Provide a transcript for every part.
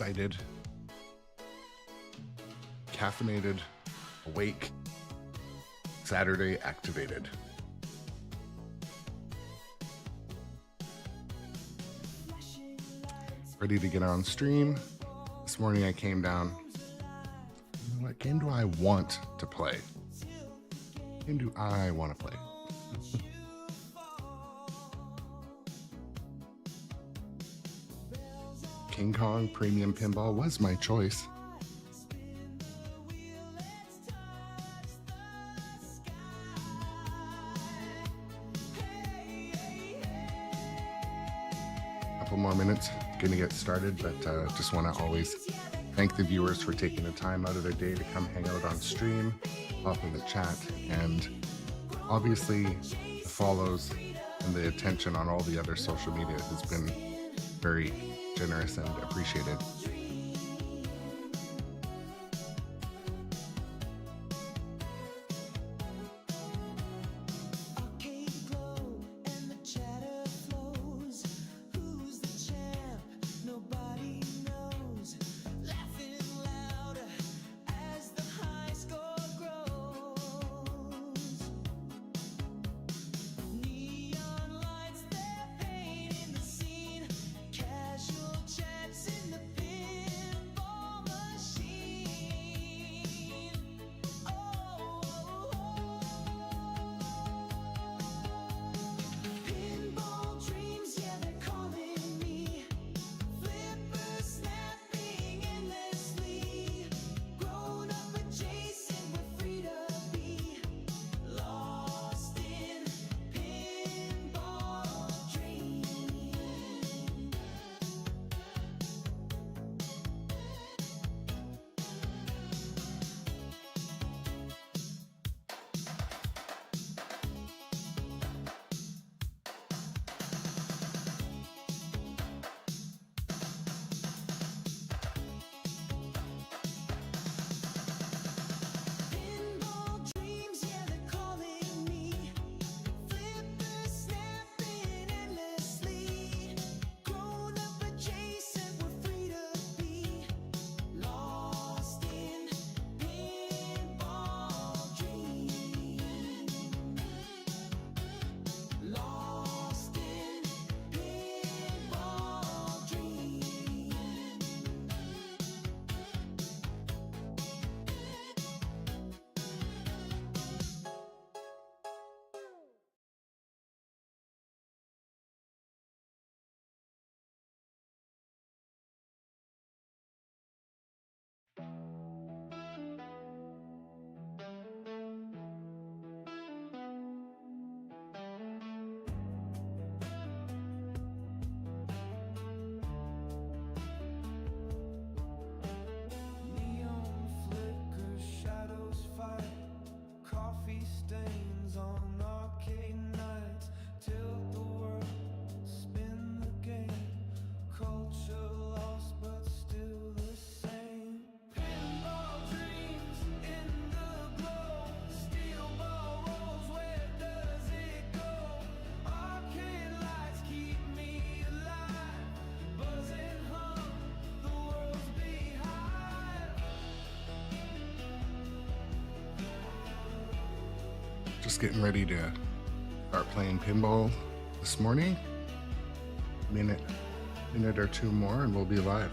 excited, caffeinated, awake, Saturday activated. Ready to get on stream. This morning I came down. What game do I want to play? What game do I want to play? King Kong Premium Pinball was my choice. Couple more minutes, gonna get started, but just want to always thank the viewers for taking the time out of their day to come hang out on stream, hop in the chat, and obviously the follows and the attention on all the other social media has been very generous and appreciated. Just getting ready to start playing pinball this morning. Minute or two more and we'll be live.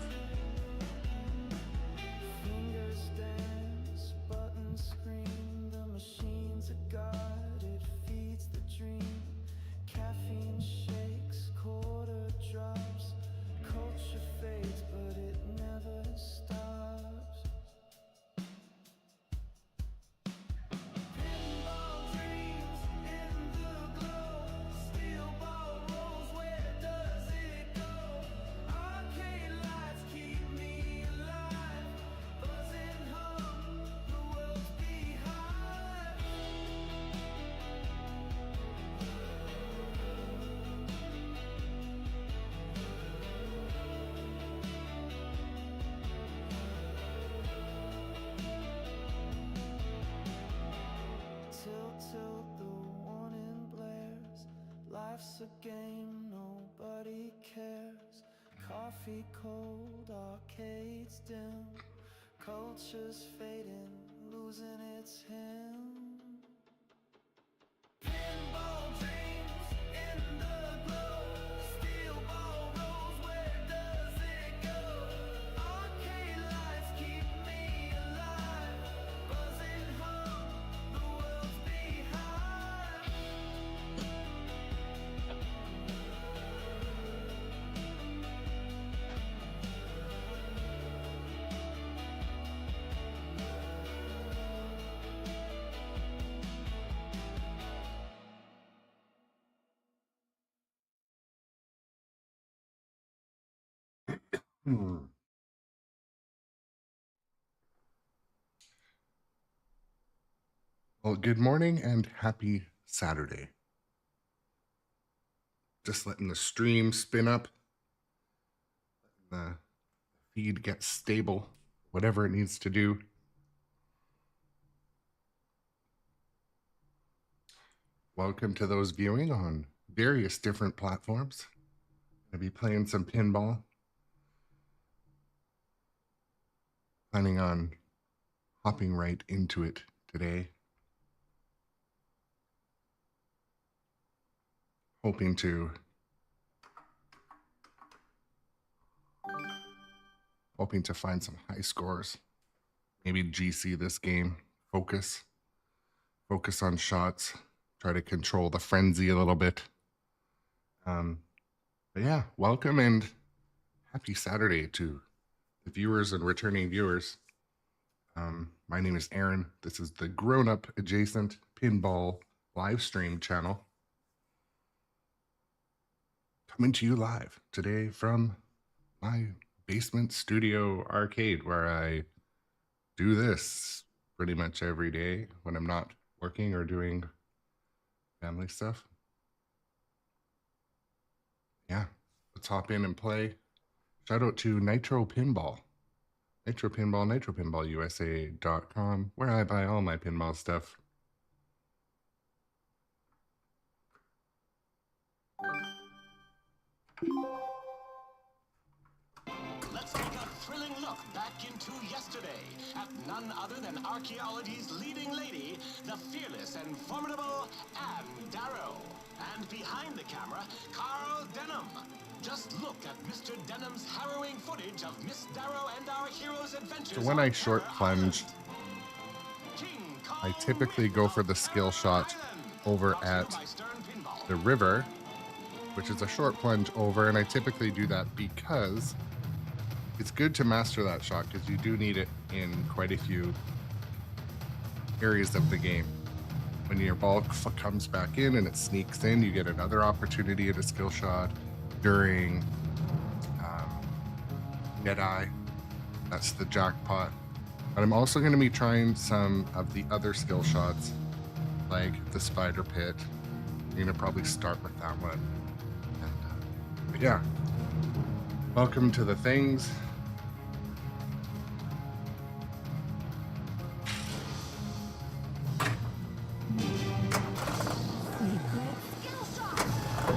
Life's a game, nobody cares. Coffee cold, arcades dim, culture's fading, losing its hymn. Pinball dreams in the glow, steel ball rolls, where does it go? Arcade lights keep me alive, buzzing home, the world's behind. Well, good morning and happy Saturday. Just letting the stream spin up, letting the feed get stable, whatever it needs to do. Welcome to those viewing on various different platforms. I'll be playing some pinball. Planning on hopping right into it today. Hoping to find some high scores. Maybe GC this game. Focus on shots. Try to control the frenzy a little bit. But yeah, welcome and happy Saturday to the viewers and returning viewers. My name is Aaron. This is the Grownup adjacent pinball live stream channel. Coming to you live today from my basement studio arcade, where I do this pretty much every day when I'm not working or doing family stuff. Yeah, let's hop in and play. Shout out to nitropinball, nitropinballusa.com, where I buy all my pinball stuff. Let's take a thrilling look back into yesterday at none other than archaeology's leading lady, the fearless and formidable Anne Darrow. And behind the camera, Carl Denham. Just look at Mr. Denham's harrowing footage of Miss Darrow and our hero's adventures. So when I short plunge, I typically go for the skill shot over at the river, which is a short plunge over, and I typically do that because it's good to master that shot, because you do need it in quite a few areas of the game. When your ball comes back in and it sneaks in, you get another opportunity at a skill shot. During Net Eye, that's the jackpot. But I'm also going to be trying some of the other skill shots, like the spider pit. I'm going to probably start with that one. And, but yeah, welcome to the things.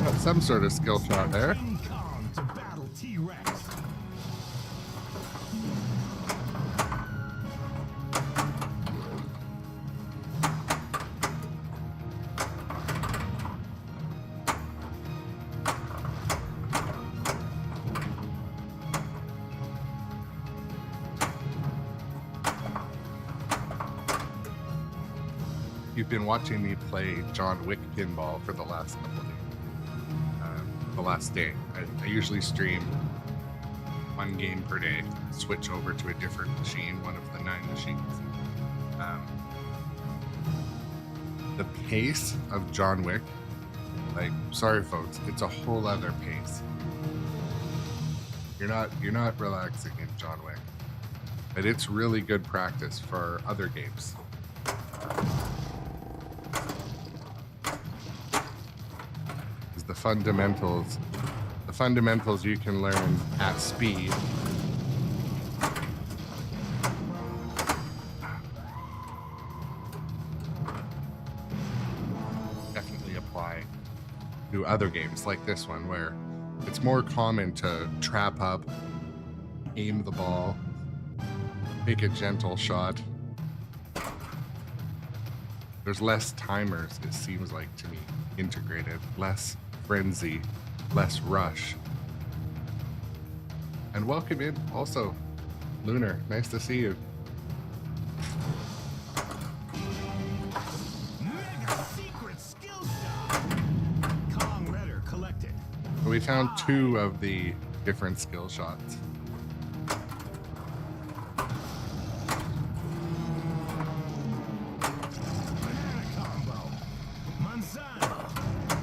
Got some sort of skill shot there. You've been watching me play John Wick pinball for the last couple of days. The last day. I usually stream one game per day, switch over to a different machine, one of the 9 machines. The pace of John Wick, like, sorry folks, it's a whole other pace. You're not relaxing in John Wick, but it's really good practice for other games. The fundamentals you can learn at speed definitely apply to other games like this one, where it's more common to trap up, aim the ball, make a gentle shot. There's less timers, it seems like to me, integrated, less frenzy, less rush. And welcome in also, Lunar, nice to see you. Mega secret skill shot. Kong letter collected. We found 2 of the different skill shots. Banana combo. Manzano.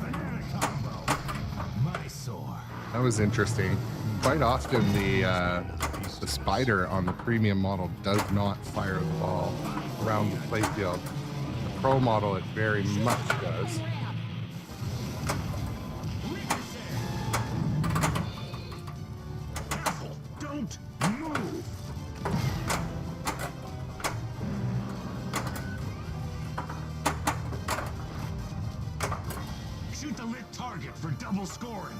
Banana combo. Mysore. That was interesting. Quite often the spider on the premium model does not fire the ball around the playfield. The pro model it very much does. Careful, don't move. Shoot the lit target for double scoring.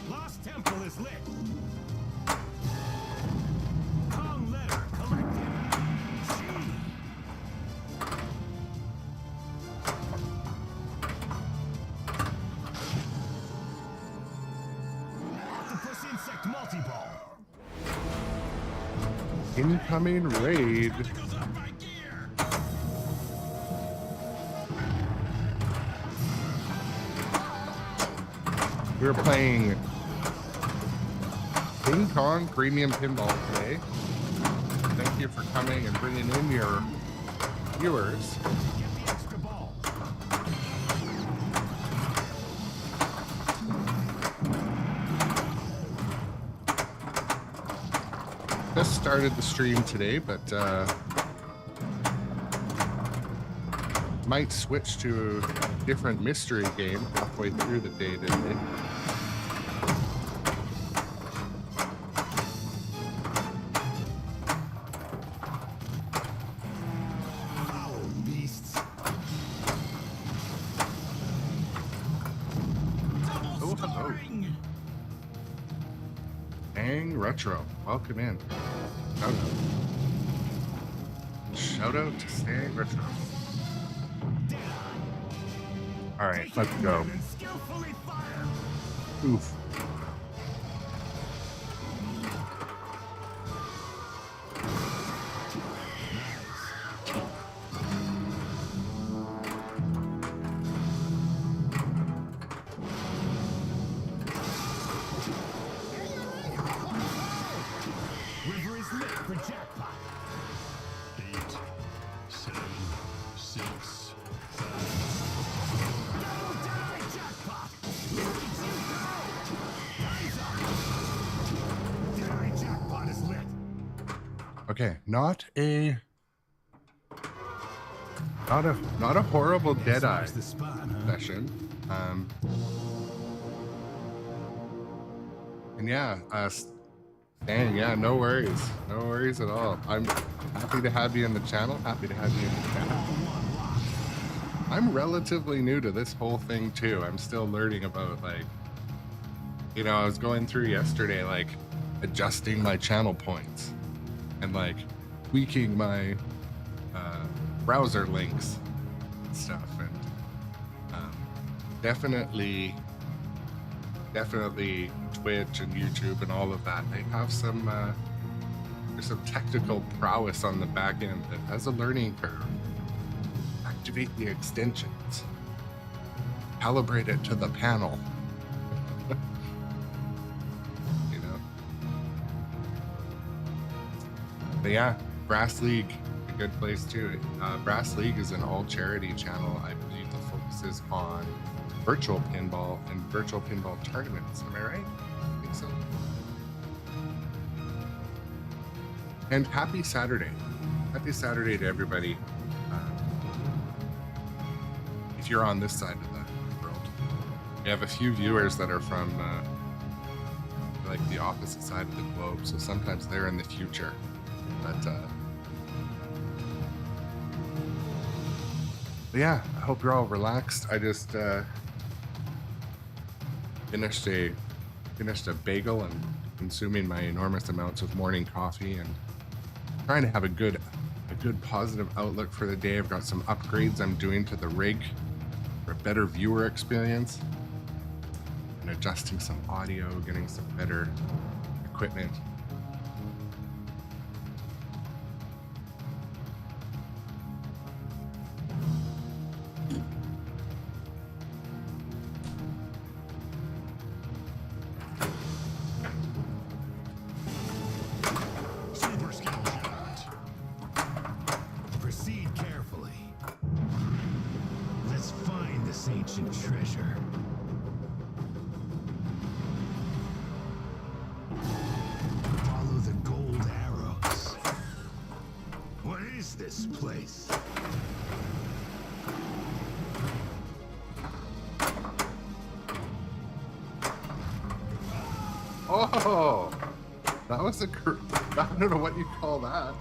Lost temple is lit. Kong letter collected. G. Octopus insect multi-ball. Incoming raid. Goes up by gear. We're playing King Kong Premium Pinball today. Thank you for coming and bringing in your viewers. Get the extra ball. Just started the stream today, but might switch to a different mystery game halfway through the day today. Foul beasts. Oh, hello. Bang Retro, welcome in. Shout out to Stang Retro. All right, let's go. And skillfully fire. Oof. River is lit for jackpot. 8, 7, 6, Double die jackpot. Leads you go. Time's up. Deny jackpot is lit. Okay, not a horrible Deadeye The spot, huh? session. And yeah, Stan, yeah, no worries at all. I'm happy to have you in the channel, happy to have you in the channel. I'm relatively new to this whole thing too. I'm still learning about, like, you know, I was going through yesterday, like, adjusting my channel points and like tweaking my browser links and stuff, and definitely Twitch and YouTube and all of that, they have some there's some technical prowess on the back end that has a learning curve. Activate the extensions, calibrate it to the panel. You know. But yeah, Brass League, a good place too. Brass League is an all charity channel. I believe that focuses on virtual pinball and virtual pinball tournaments. Am I right? I think so. And happy Saturday. Happy Saturday to everybody. If you're on this side of the world. We have a few viewers that are from like the opposite side of the globe, so sometimes they're in the future. But yeah, I hope you're all relaxed. I just finished a bagel and consuming my enormous amounts of morning coffee and trying to have a good positive outlook for the day. I've got some upgrades I'm doing to the rig for a better viewer experience and adjusting some audio, getting some better equipment. Super skill shot. Proceed carefully. Let's find this ancient treasure. Follow the gold arrows. What is this place? Oh, that was I don't know what you call that.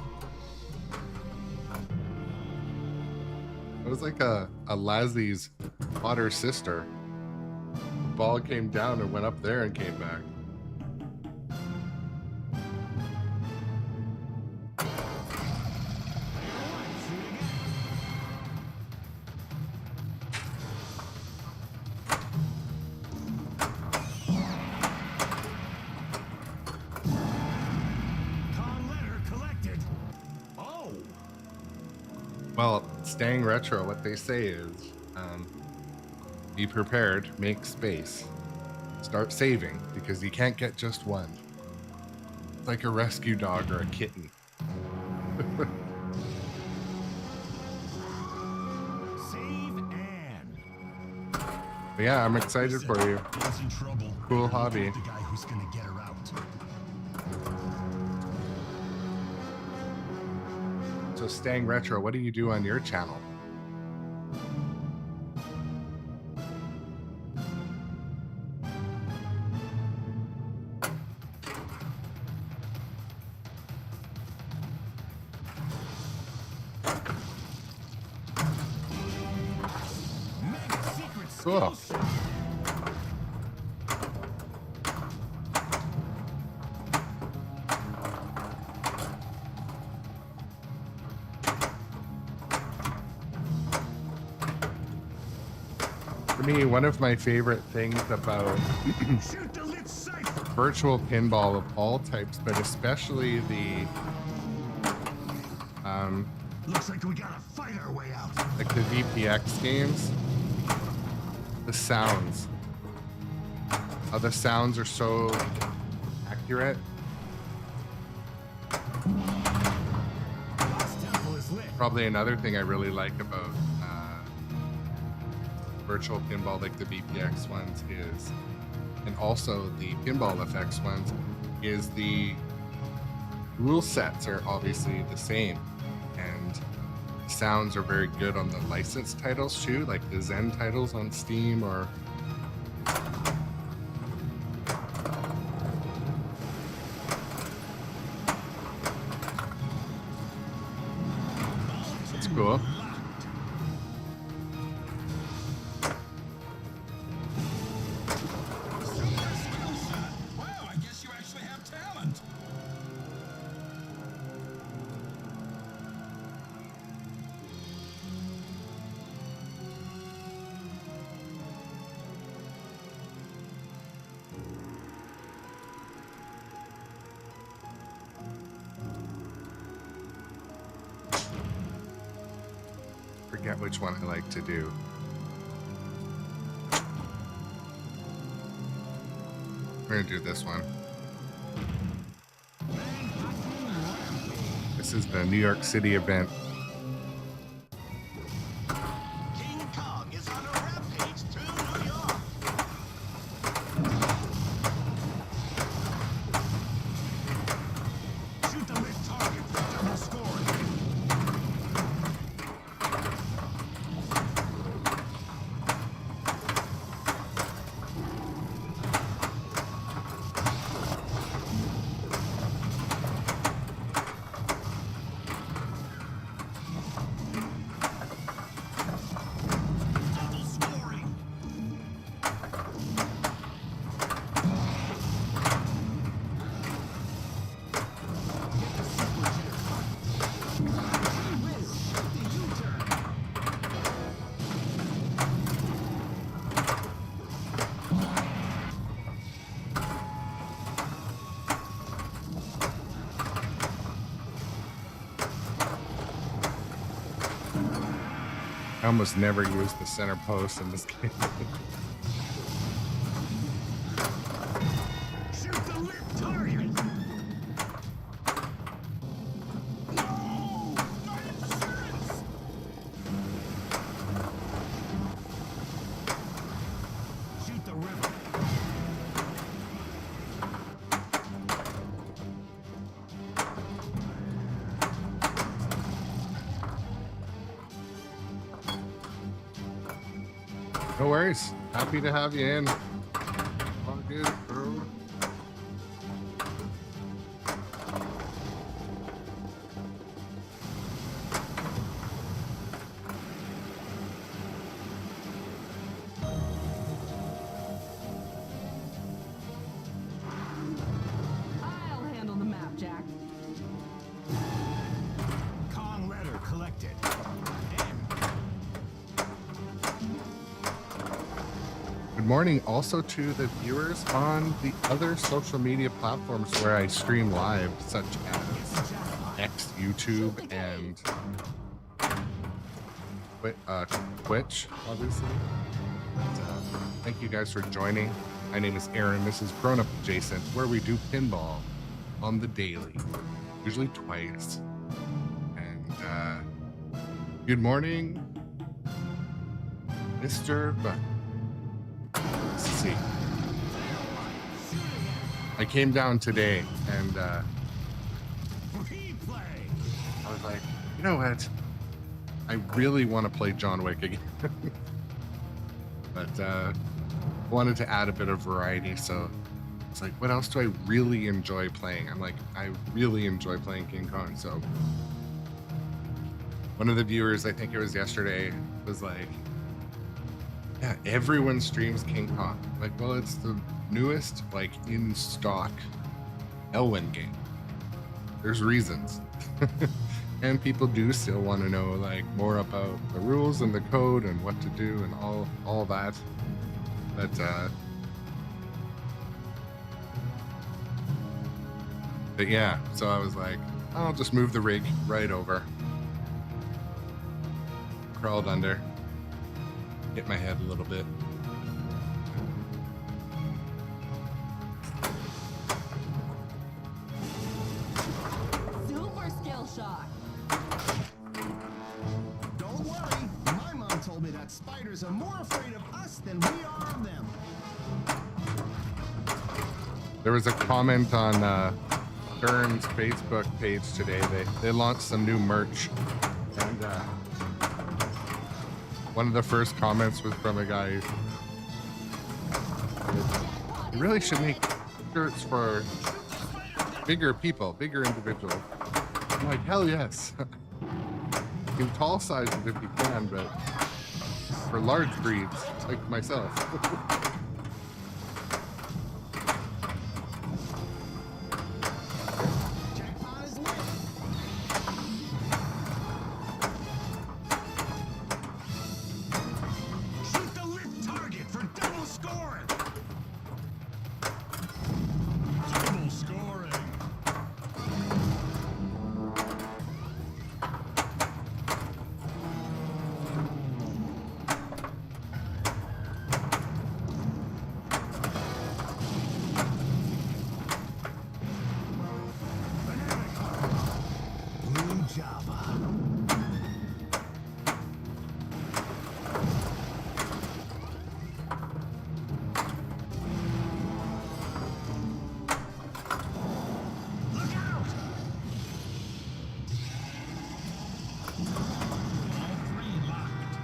It was like a Lassie's otter sister. The ball came down and went up there and came back. Con letter collected. Oh, Well, staying retro, what they say is, be prepared, make space, start saving, because you can't get just one. It's like a rescue dog or a kitten. save and. But yeah, I'm excited for you. Gets in trouble. Cool hobby. The guy who's gonna get her out. So staying retro, what do you do on your channel? Mega secret Cool. skill shot. For me, one of my favorite things about Shoot the lit cipher. virtual pinball of all types, but especially the Looks like we gotta fight our way out. like the VPX games, the sounds. How the sounds are so accurate. Lost temple is lit. Probably another thing I really like about virtual pinball, like the VPX ones, is, and also the pinball effects ones, is the rule sets are obviously the same, and sounds are very good on the licensed titles too, like the Zen titles on Steam or. It's cool. Wow, I guess you actually have talent. Forget which one I like to do. We're gonna do this one. This is the New York City event. King Kong is on a rampage through New York. Shoot the lit target for double scoring. I almost never use the center post in this game. Shoot the lit target. No! Nonsense! Shoot the river. No worries. Happy to have you in. All good, bro. I'll handle the map, Jack. Kong letter collected. Good morning also to the viewers on the other social media platforms where I stream live, such as X, YouTube, and Twitch, obviously. But, thank you guys for joining. My name is Aaron. This is Grownup Adjacent, where we do pinball on the daily, usually twice. And good morning, Mr. Let's see. I came down today and Replay. I was like, you know what? I really want to play John Wick again. But wanted to add a bit of variety, so it's like, what else do I really enjoy playing? I'm like, I really enjoy playing King Kong. So one of the viewers, I think it was yesterday, was like, yeah, everyone streams King Kong. Like, well, it's the newest, like, in stock Elwyn game. There's reasons. And people do still want to know, like, more about the rules and the code and what to do and all that. But yeah, so I was like, I'll just move the rig right over. Crawled under. Hit my head a little bit. Super skill shot. Don't worry, my mom told me that spiders are more afraid of us than we are of them. There was a comment on Stern's Facebook page today. They launched some new merch, and one of the first comments was from a guy who said, you really should make shirts for bigger people, bigger individuals. I'm like, hell yes. In tall sizes if you can, but for large breeds like myself. Jackpot is lit. Shoot the lit target for double scoring. Double scoring. Blue Java. Look out! All three locked.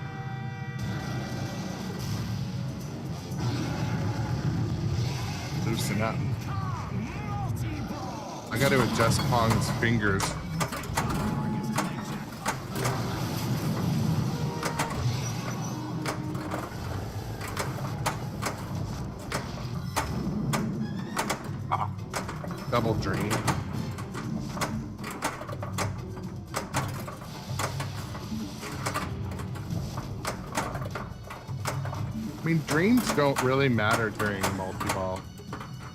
Loosen up. Multi-ball. I got to adjust Pong's fingers. Ah, double drain. I mean, drains don't really matter during multi-ball.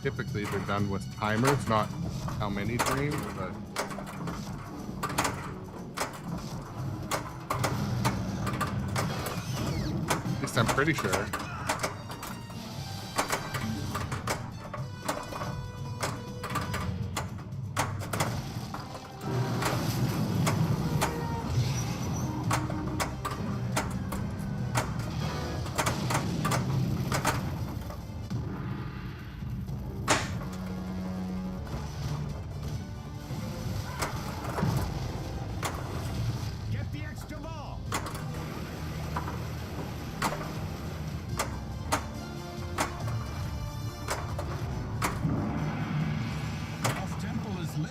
Typically, they're done with timers, not how many drains, but least I'm pretty sure. Get the extra ball. Off temple is lit.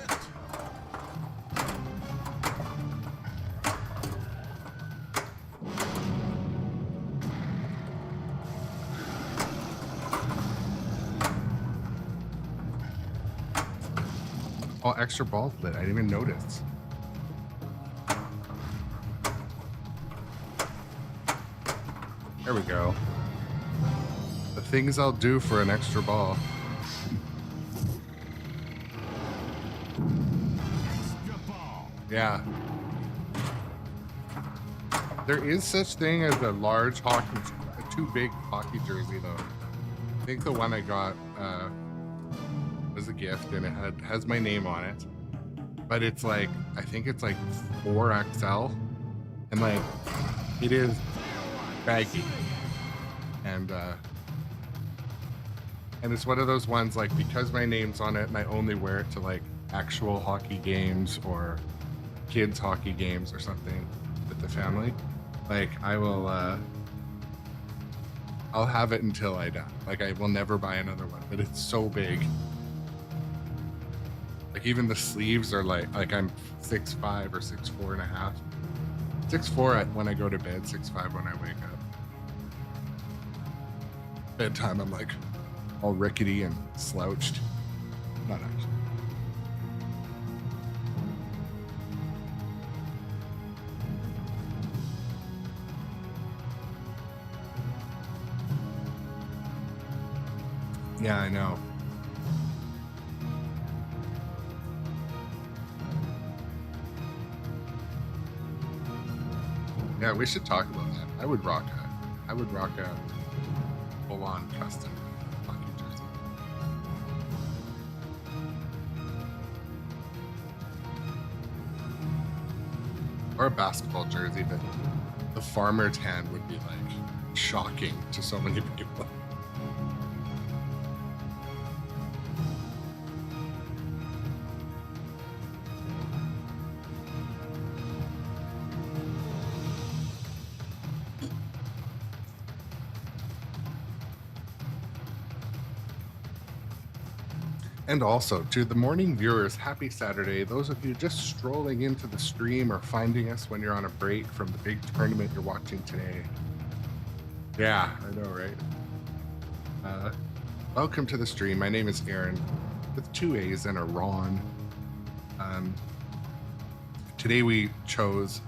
Oh, extra ball lit. I didn't even notice. There we go. The things I'll do for an extra ball. Extra ball. Yeah. There is such thing as a large hockey, a too big hockey jersey though. I think the one I got was a gift and it has my name on it. But it's like, I think it's like 4XL. And like, it is baggy. And it's one of those ones like, because my name's on it and I only wear it to like actual hockey games or kids hockey games or something with the family, like I will I'll have it until I die. Like I will never buy another one, but it's so big. Like even the sleeves are like I'm 6'5" or 6'4" and a half. 6'4" when I go to bed, 6'5" when I wake up. Bedtime I'm like all rickety and slouched. Not actually. Yeah, I know. Yeah, we should talk about that. I would rock a full-on custom hockey jersey. Or a basketball jersey, but the farmer tan would be like shocking to so many people. And also, to the morning viewers, happy Saturday. Those of you just strolling into the stream or finding us when you're on a break from the big tournament you're watching today. Yeah, I know, right? Welcome to the stream. My name is Aaron, with 2 A's and a Ron. Today we chose,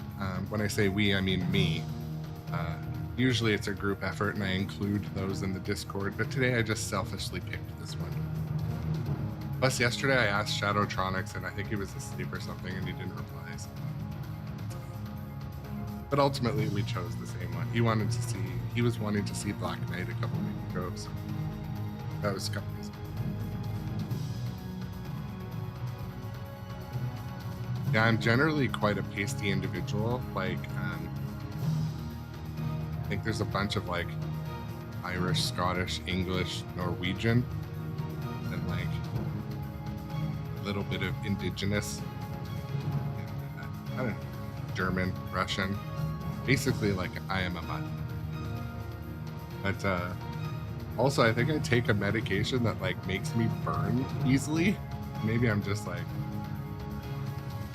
when I say we, I mean me. Usually it's a group effort and I include those in the Discord, but today I just selfishly picked this one. Plus, yesterday I asked Shadowtronics, and I think he was asleep or something, and he didn't reply. So. But ultimately, we chose the same one. He was wanting to see Black Knight a couple weeks ago, so that was a couple days ago. Yeah, I'm generally quite a pasty individual. Like, I think there's a bunch of like Irish, Scottish, English, Norwegian, and like a little bit of indigenous, I don't know, German, Russian, basically like I am a mutt. But also I think I take a medication that like makes me burn easily. Maybe I'm just like,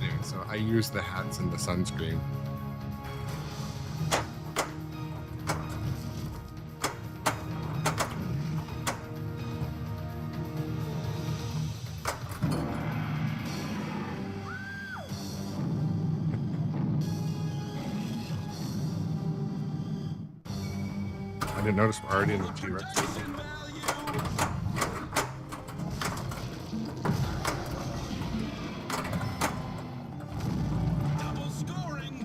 anyway, so I use the hats and the sunscreen. I didn't notice we're already in the T-Rex. Double scoring.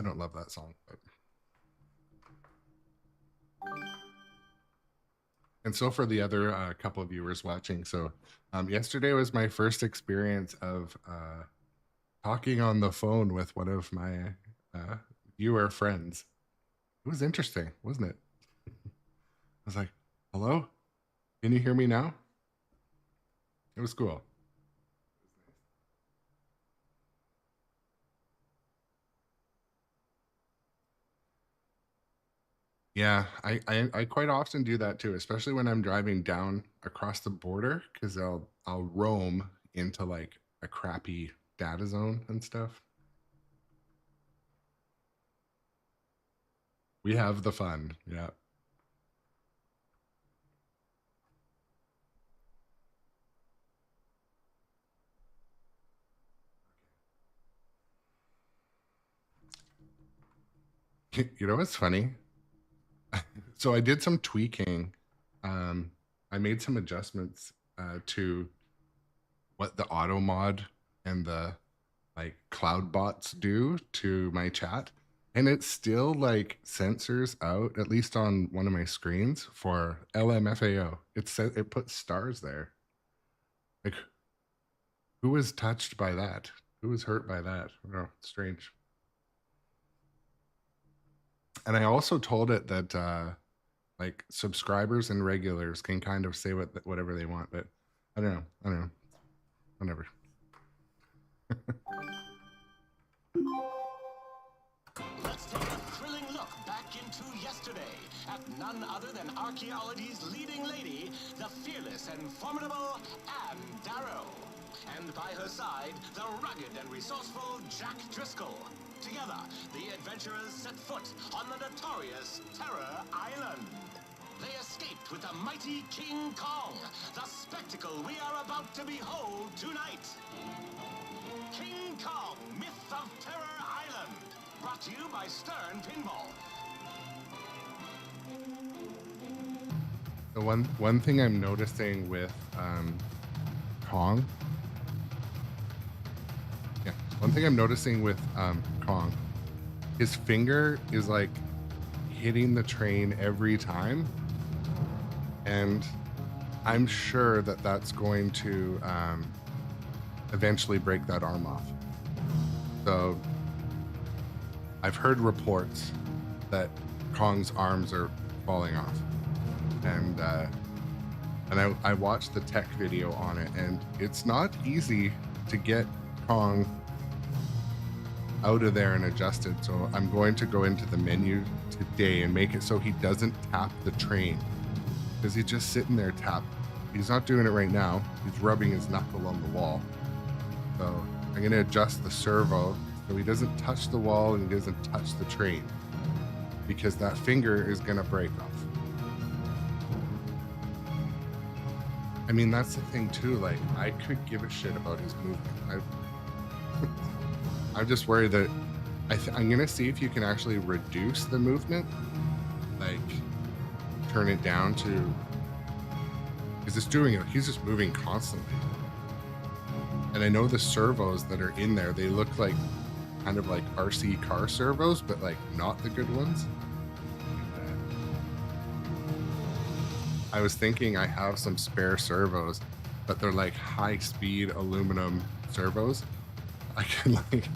I don't love that song, but. And so for the other couple of viewers watching, so yesterday was my first experience of talking on the phone with one of my viewer friends. It was interesting, wasn't it? I was like, hello? Can you hear me now? It was cool. Yeah, I quite often do that too, especially when I'm driving down across the border, because I'll roam into like a crappy data zone and stuff. We have the fun, yeah. You know what's funny? So I did some tweaking. I made some adjustments to what the auto mod and the like cloud bots do to my chat, and it still like censors out, at least on one of my screens, for LMFAO. It puts stars there. Like, who was touched by that? Who was hurt by that? Oh, strange. And I also told it that like subscribers and regulars can kind of say whatever they want, but I don't know. Whatever. Let's take a thrilling look back into yesterday at none other than archaeology's leading lady, the fearless and formidable Anne Darrow. And by her side, the rugged and resourceful Jack Driscoll. Together, the adventurers set foot on the notorious Terror Island. They escaped with the mighty King Kong, the spectacle we are about to behold tonight. King Kong, Myth of Terror Island, brought to you by sternpinball. The one thing I'm noticing with Kong. Yeah, one thing I'm noticing with Kong, his finger is like hitting the train every time, and I'm sure that that's going to eventually break that arm off. So I've heard reports that Kong's arms are falling off, and I watched the tech video on it, and it's not easy to get Kong out of there and adjusted. So I'm going to go into the menu today and make it so he doesn't tap the train, because he's just sitting there he's not doing it right now. He's rubbing his knuckle on the wall. So I'm going to adjust the servo so he doesn't touch the wall and he doesn't touch the train, because that finger is going to break off. I mean, that's the thing too. Like, I could give a shit about his movement. I'm just worried that I'm going to see if you can actually reduce the movement, like turn it down to, because it's doing it. He's just moving constantly. And I know the servos that are in there, they look like kind of like RC car servos, but like not the good ones. I was thinking I have some spare servos, but they're like high-speed aluminum servos. I can like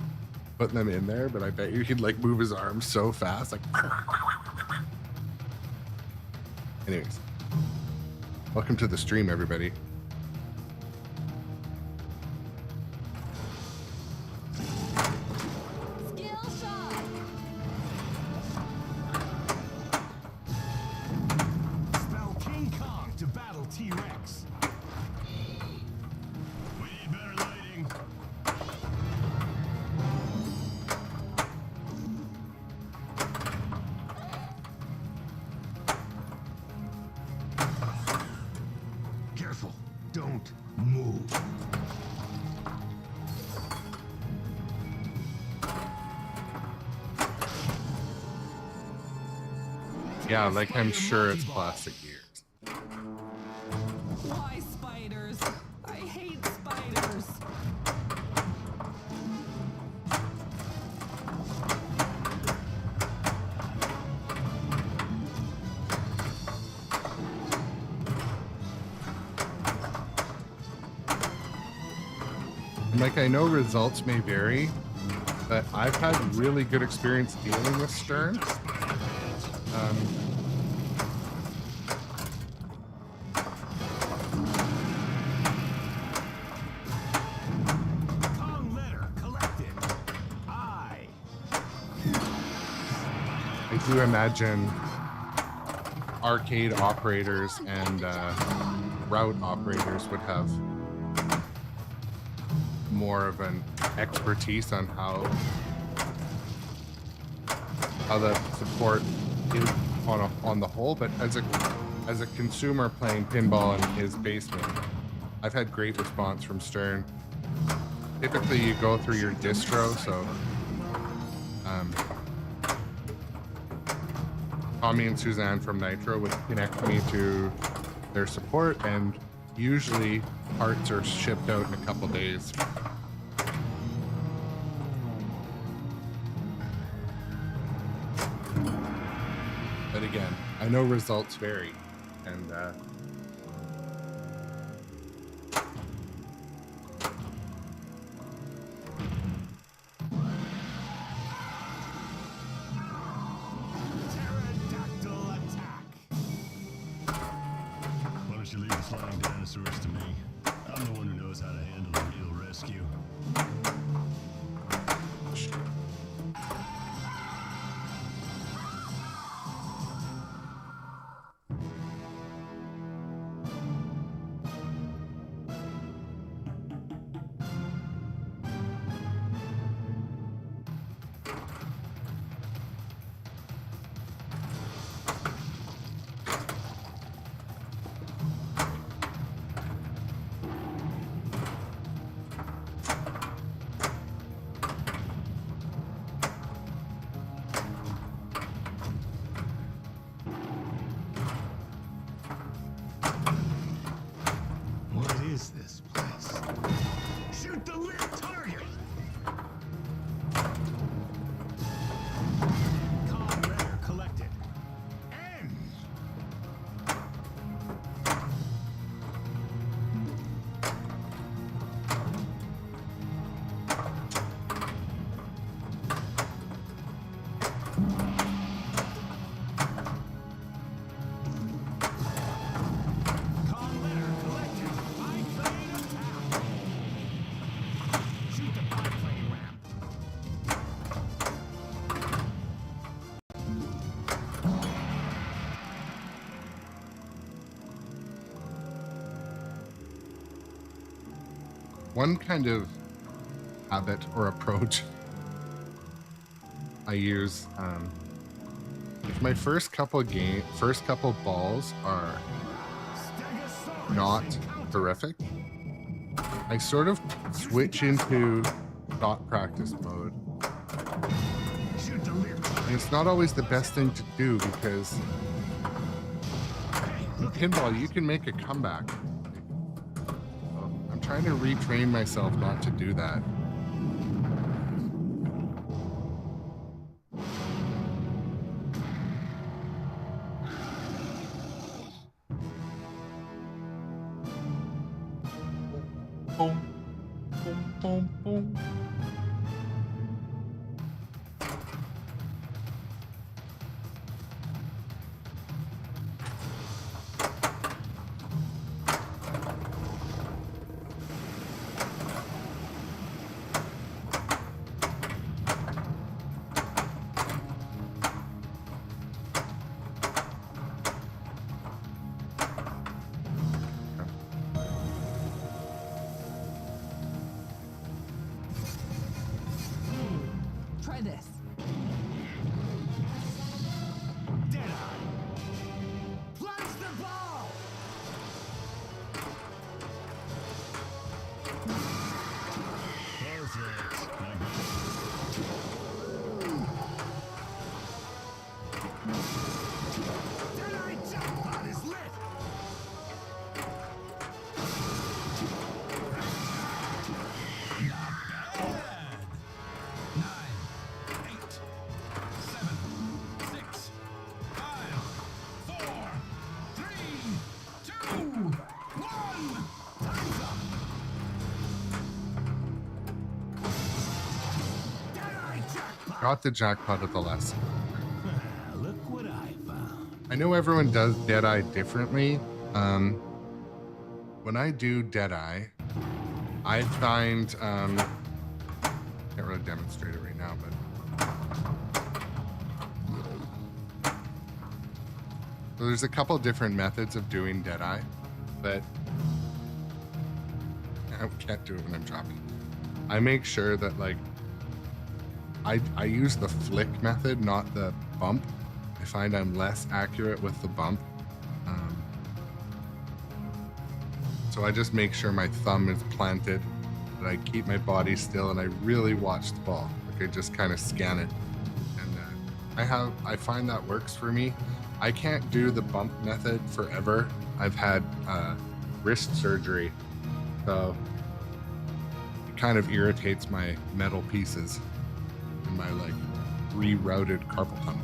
put them in there, but I bet you he'd like move his arms so fast, like. Anyways, welcome to the stream, everybody. Skill shot. Spell King Kong to battle T-Rex. We need better lighting. Careful, don't move. Yeah, like I'm sure it's plastic ears. Why spiders? I hate spiders. And like, I know results may vary, but I've had really good experience dealing with Stern. Kong letter collected. I. I do imagine arcade operators and route operators would have more of an expertise on how the support is on the whole. But as a consumer playing pinball in his basement, I've had great response from Stern. Typically, you go through your distro, so Tommy and Suzanne from Nitro would connect me to their support, and usually parts are shipped out in a couple days. But again, I know results vary, and Pterodactyl attack. Why don't you leave the flying dinosaurs to me? I'm the one who knows how to handle a real rescue. What is this place? Shoot the lit target. Kong letter collected. N. Kong letter collected. Biplane attack. Shoot the biplane ramp. one kind of habit or approach I use, if my first couple balls are not horrific, I sort of switch into dot practice mode. Shoot the lit target. And it's not always the best thing to do, because in pinball you can make a comeback. I'm trying to retrain myself not to do that. Boom, boom, boom, boom. Try this. Deadeye. Plunge the ball. Perfect. Deadeye jackpot is lit. Not bad. 9, got the jackpot at the last. Look what I found. I know everyone does Deadeye differently. When I do Deadeye, I find can't really demonstrate it right now, but so there's a couple different methods of doing Deadeye, but I can't do it when I'm dropping. I make sure that like I use the flick method, not the bump. I find I'm less accurate with the bump. So I just make sure my thumb is planted, that I keep my body still, and I really watch the ball. Like I just kind of scan it, and I find that works for me. I can't do the bump method forever. I've had wrist surgery, so it kind of irritates my metal pieces and my like rerouted carpal tunnel.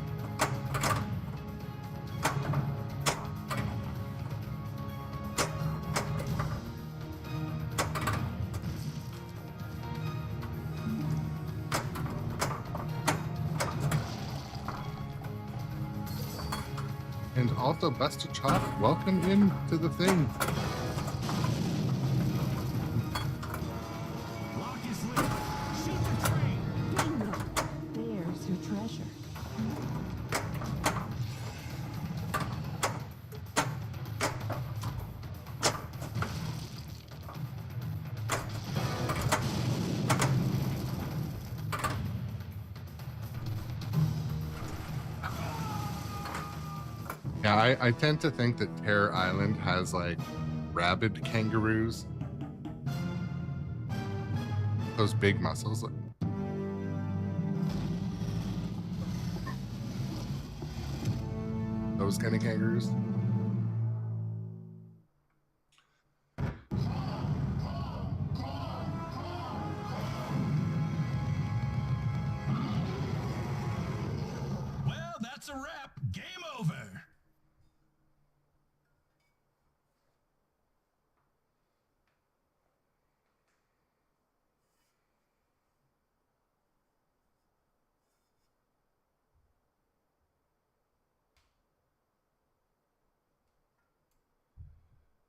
And also, Busted Chop, welcome into the thing. Lock is lit. Shoot the train. Bingo! There's your treasure. Yeah, I tend to think that Terror Island has like rabid kangaroos. Those big muscles. Those kind of kangaroos. Well, that's a wrap. Game over.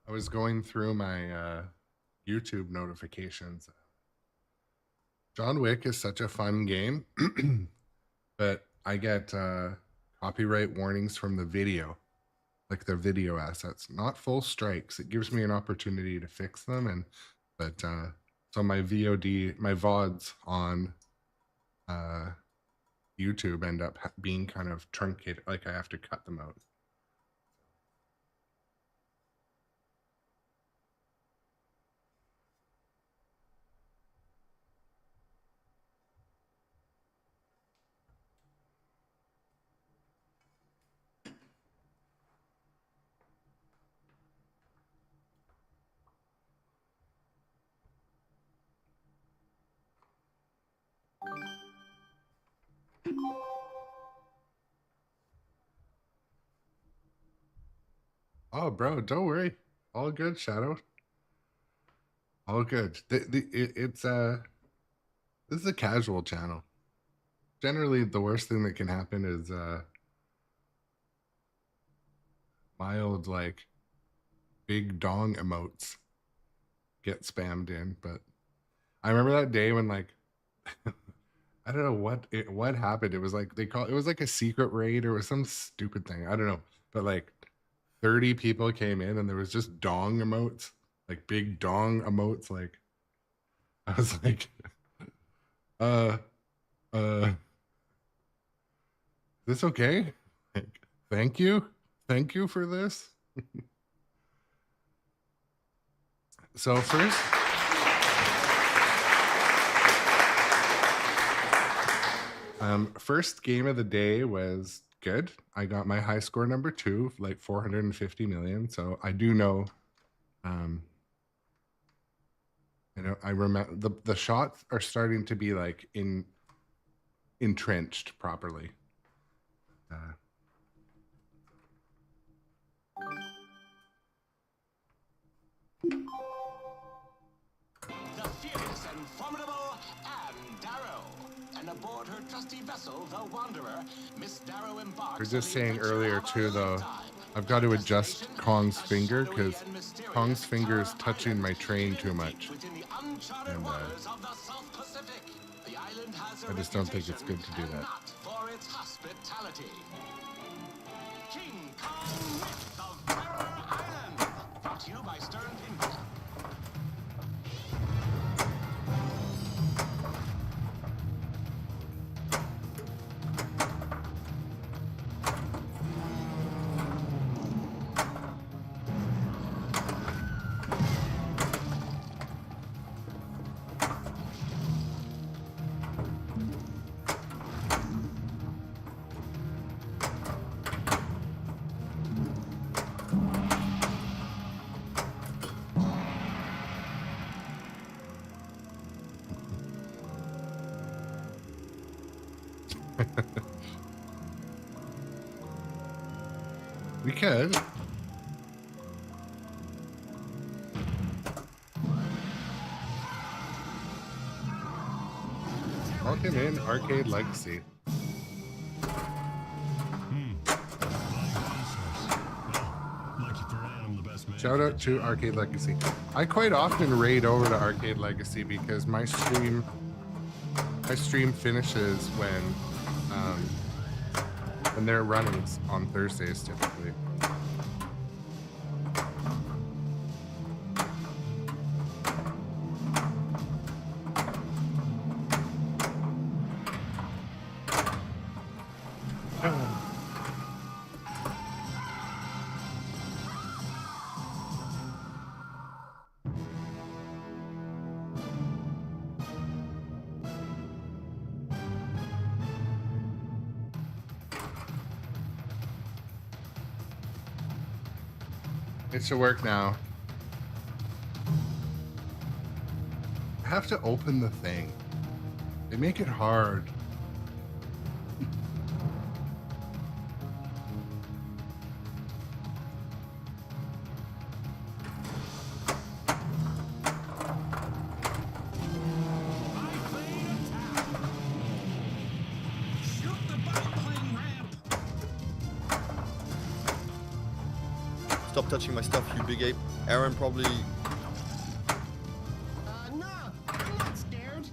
I was going through my YouTube notifications. John Wick is such a fun game, but I get copyright warnings from the video, like their video assets, not full strikes. It gives me an opportunity to fix them, but so my VODs on YouTube end up being kind of truncated, like I have to cut them out. Oh, bro, don't worry. All good, Shadow. All good. It's this is a casual channel. Generally, the worst thing that can happen is mild like big dong emotes get spammed in. But I remember that day when like I don't know what happened. It was like it was like a secret raid or some stupid thing. I don't know. But like 30 people came in and there was just dong emotes, like big dong emotes. Like I was like, is this okay? Like, thank you for this. So first game of the day was good. I got my high score number 2, like 450 million. So I do know, I remember the shots are starting to be like entrenched properly. The fearless and formidable Anne Darrow. and aboard her trusty vessel, the Wanderer, Miss Darrow embarks. We're just saying earlier too, though, I've got to adjust Kong's finger because Kong's finger is touching my train too much. And I just don't think it's good to do that. For its hospitality. King Kong Myth of Terror Island. Brought to you by Sternpinball. We could. Welcome in Arcade Legacy. Shout out to Arcade Legacy. I quite often raid over to Arcade Legacy because my stream finishes when they're running on Thursdays typically. It should work now. I have to open the thing. They make it hard. Stop touching my stuff, you big ape. Aaron probably... No, I'm not scared.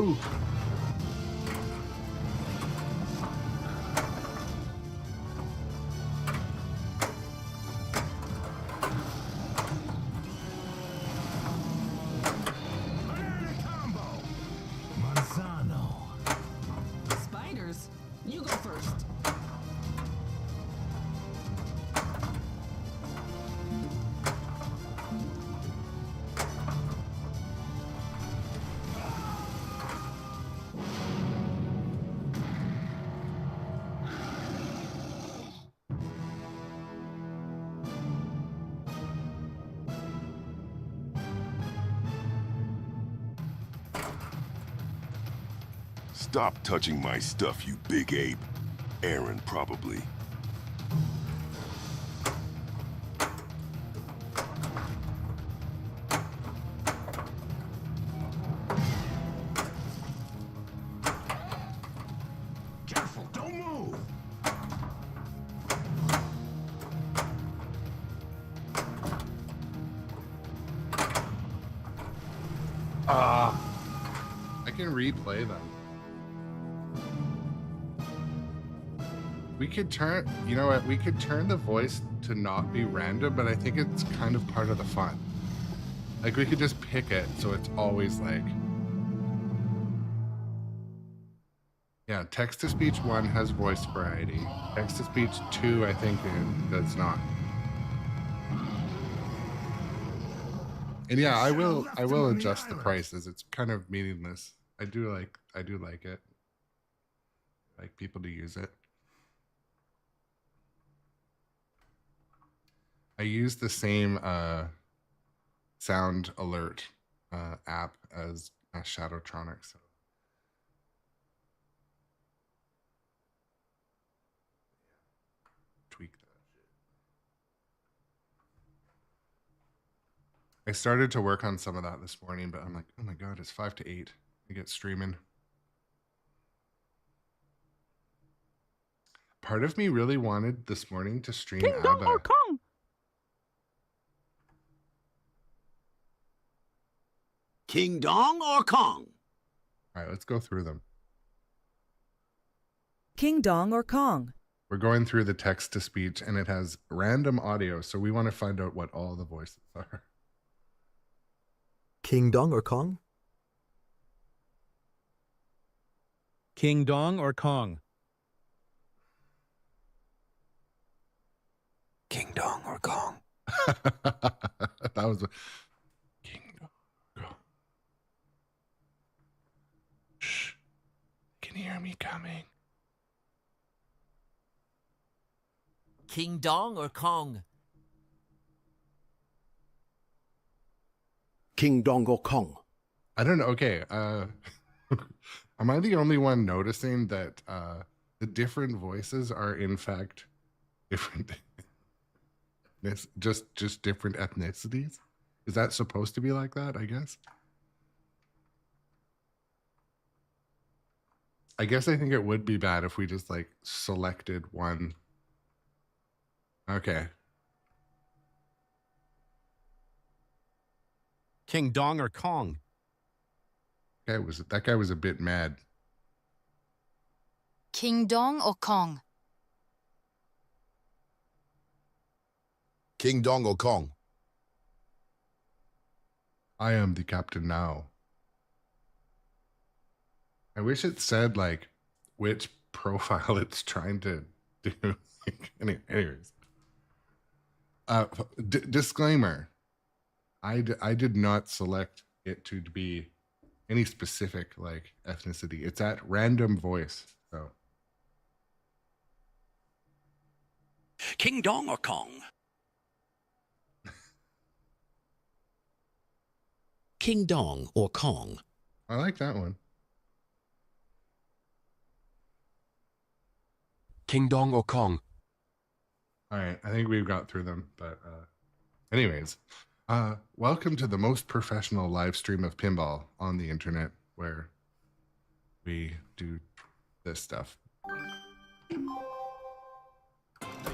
Ooh. Spiders, you go first. Stop touching my stuff, you big ape. Aaron, probably. Careful, don't move. I can replay them. We could turn, you know what, we could turn the voice to not be random, but I think it's kind of part of the fun. Like, we could just pick it so it's always like... Yeah, text-to-speech 1 has voice variety. Text-to-speech 2, I think, does not. And yeah, I will adjust the prices. It's kind of meaningless. I do like it. I like people to use it. I use the same sound alert app as Shadowtronic. So. Tweak that shit. I started to work on some of that this morning, but I'm like, oh my God, it's 5 to 8. I get streaming. Part of me really wanted this morning to stream ABBA. Kong. King Dong or Kong? All right, let's go through them. King Dong or Kong? We're going through the text to speech and it has random audio, so we want to find out what all the voices are. King Dong or Kong? King Dong or Kong? King Dong or Kong? That was King Dong. Go. Shh. Can you hear me coming? King Dong or Kong? King Dong or Kong? I don't know. Okay. Am I the only one noticing that the different voices are in fact different? just different ethnicities? Is that supposed to be like that, I guess? I guess I think it would be bad if we just like selected one. Okay. King Dong or Kong? That guy was a bit mad. King Dong or Kong? King Dong or Kong? I am the captain now. I wish it said like which profile it's trying to do. Anyways. Disclaimer. I did not select it to be any specific like ethnicity. It's at random voice. So King Dong or Kong? King Dong or Kong? I like that one. King Dong or Kong? All right, I think we've got through them, but anyways, welcome to the most professional live stream of pinball on the internet, where we do this stuff. The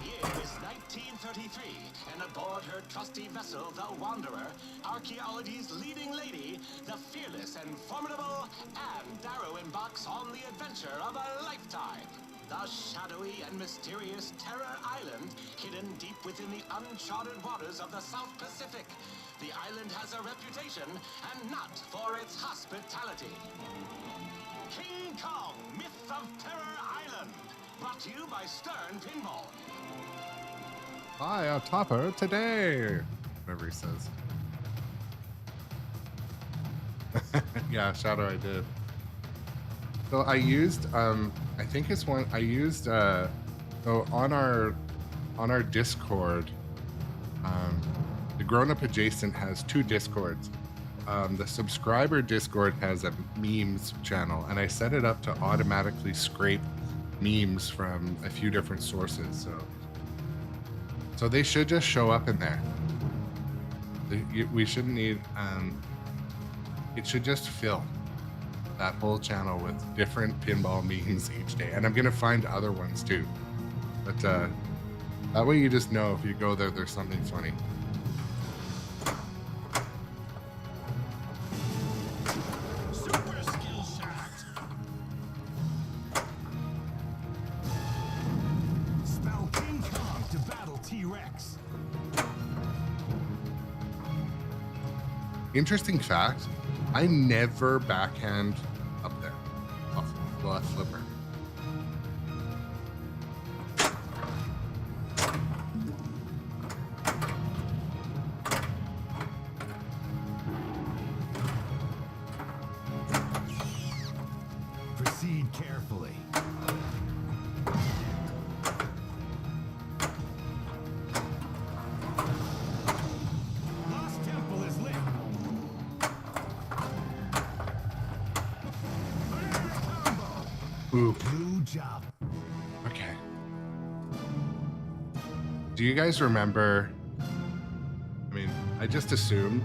year is 1933, and aboard her trusty vessel, the Wanderer, archaeology's leading lady, the fearless and formidable Anne Darrow embarks on the adventure of a lifetime. The shadowy and mysterious Terror Island, hidden deep within the uncharted waters of the South Pacific. The island has a reputation, and not for its hospitality. King Kong, Myth of Terror Island, brought to you by Sternpinball. Hi, a topper today. Whatever he says. Yeah, Shadow, I did. So I used, I think it's one, I used, so on our Discord, the Grownup Adjacent has 2 Discords. The subscriber Discord has a memes channel, and I set it up to automatically scrape memes from a few different sources. So they should just show up in there. We shouldn't need, it should just fill that whole channel with different pinball memes each day. And I'm going to find other ones too. But that way you just know if you go there, there's something funny. Super skill shot. Spell King Kong to battle T-Rex. Interesting fact, I never backhand up there off the left flipper. Proceed carefully. Lost Temple is lit. Oof. Good job. Okay. Do you guys remember? I mean, I just assumed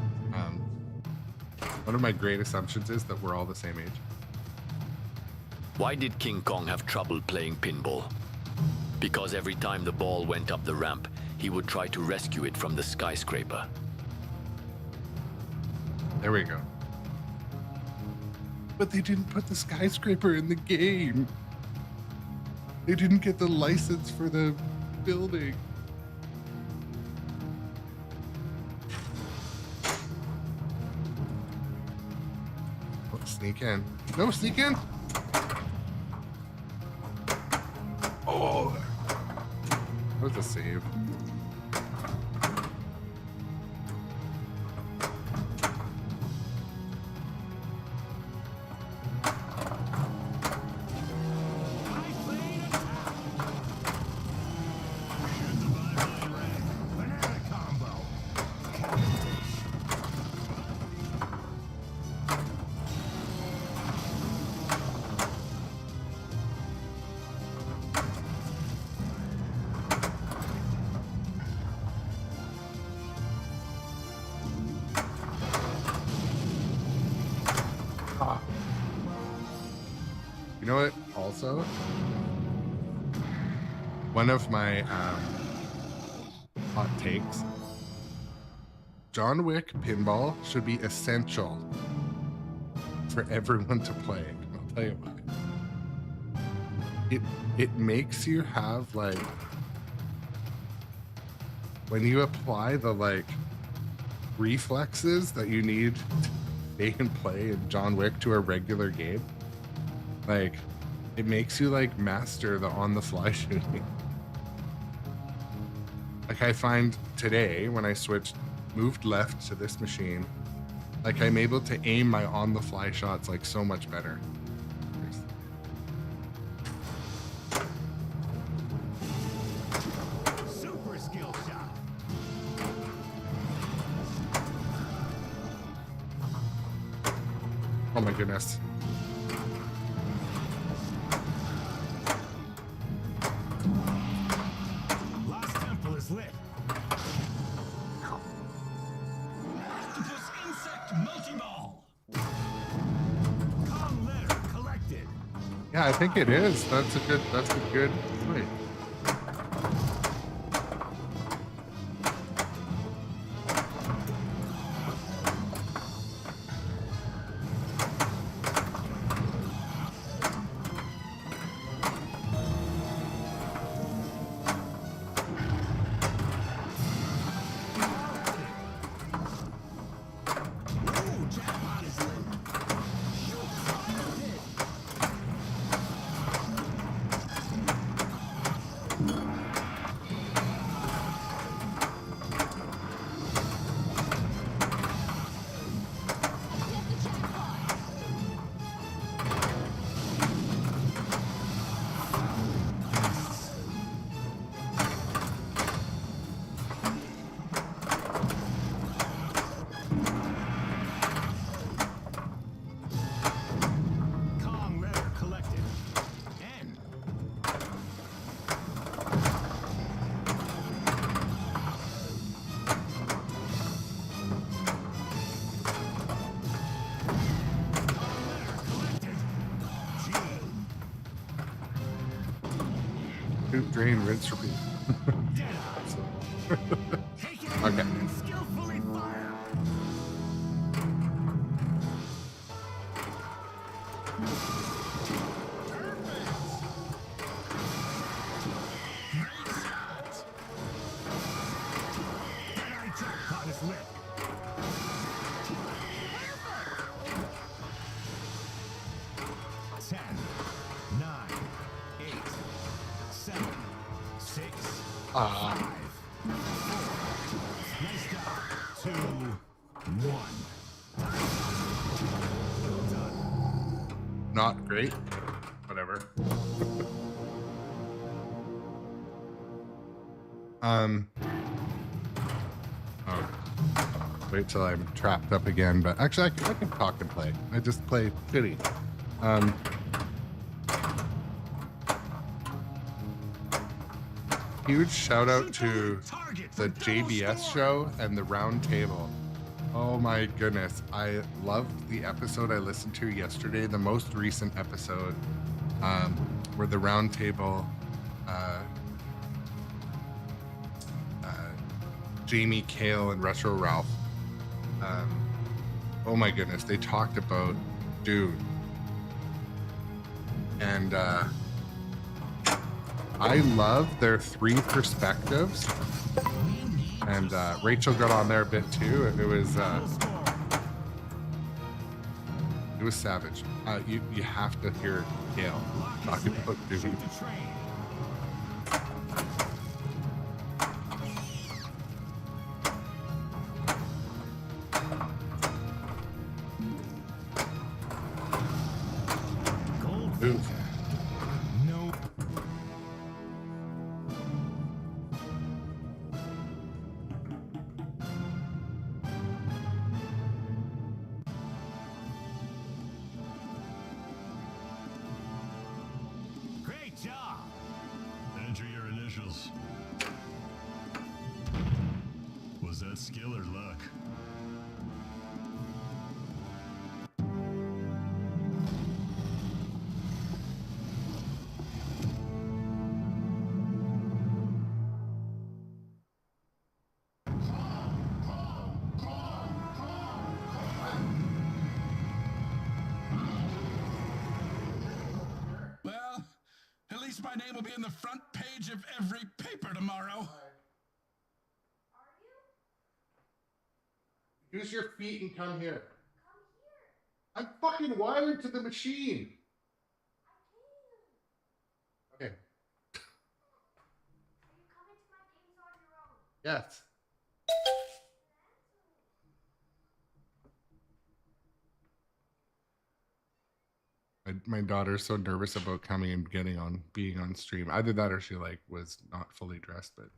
One of my great assumptions is that we're all the same age. Why did King Kong have trouble playing pinball? Because every time the ball went up the ramp, he would try to rescue it from the skyscraper. There we go. But they didn't put the skyscraper in the game. They didn't get the license for the building. Oh, sneak in. No, sneak in. Oh, that was a save. You know what? Also, one of my hot takes: John Wick pinball should be essential for everyone to play. And I'll tell you why. It makes you have, like, when you apply the like reflexes that you need to make and play in John Wick to a regular game. Like, it makes you like master the on-the-fly shooting. Like, I find today when I moved left to this machine, like, I'm able to aim my on-the-fly shots like so much better. Super skill shot. Oh my goodness. Last temple is lit. Octopus insect multi-ball. Kong letter collected. Yeah, I think it is. That's a good point. Ooh, jackpot is lit. Shoot the fire pit. Kong letter collected. N. Shoot, drain, rinse, repeat. Take it Okay. and skillfully fire. Great shot. Jedi jackpot is lit. 10, 9, 8, 7, 6, 5, 4. Nice job. 2, 1. Well done. Not great. Whatever. Oh. Wait till I'm trapped up again, but actually I can talk and play. I just play shitty. Huge shout out to the JBS show and the round table Oh my goodness. I loved the episode I listened to yesterday, the most recent episode, where the round table, Jamie, Kale, and Retro Ralph. Oh my goodness, they talked about Dune. And I love their three perspectives. And Rachel got on there a bit too. It was savage. You have to hear Kale talking about Dune. Great job. Enter your initials. Was that skill or luck? Well, at least my name will be in the front page of every paper tomorrow. Use your feet and come here. I'm fucking wired to the machine. Okay. Yes. My daughter's so nervous about coming and being on stream. Either that or she was not fully dressed, but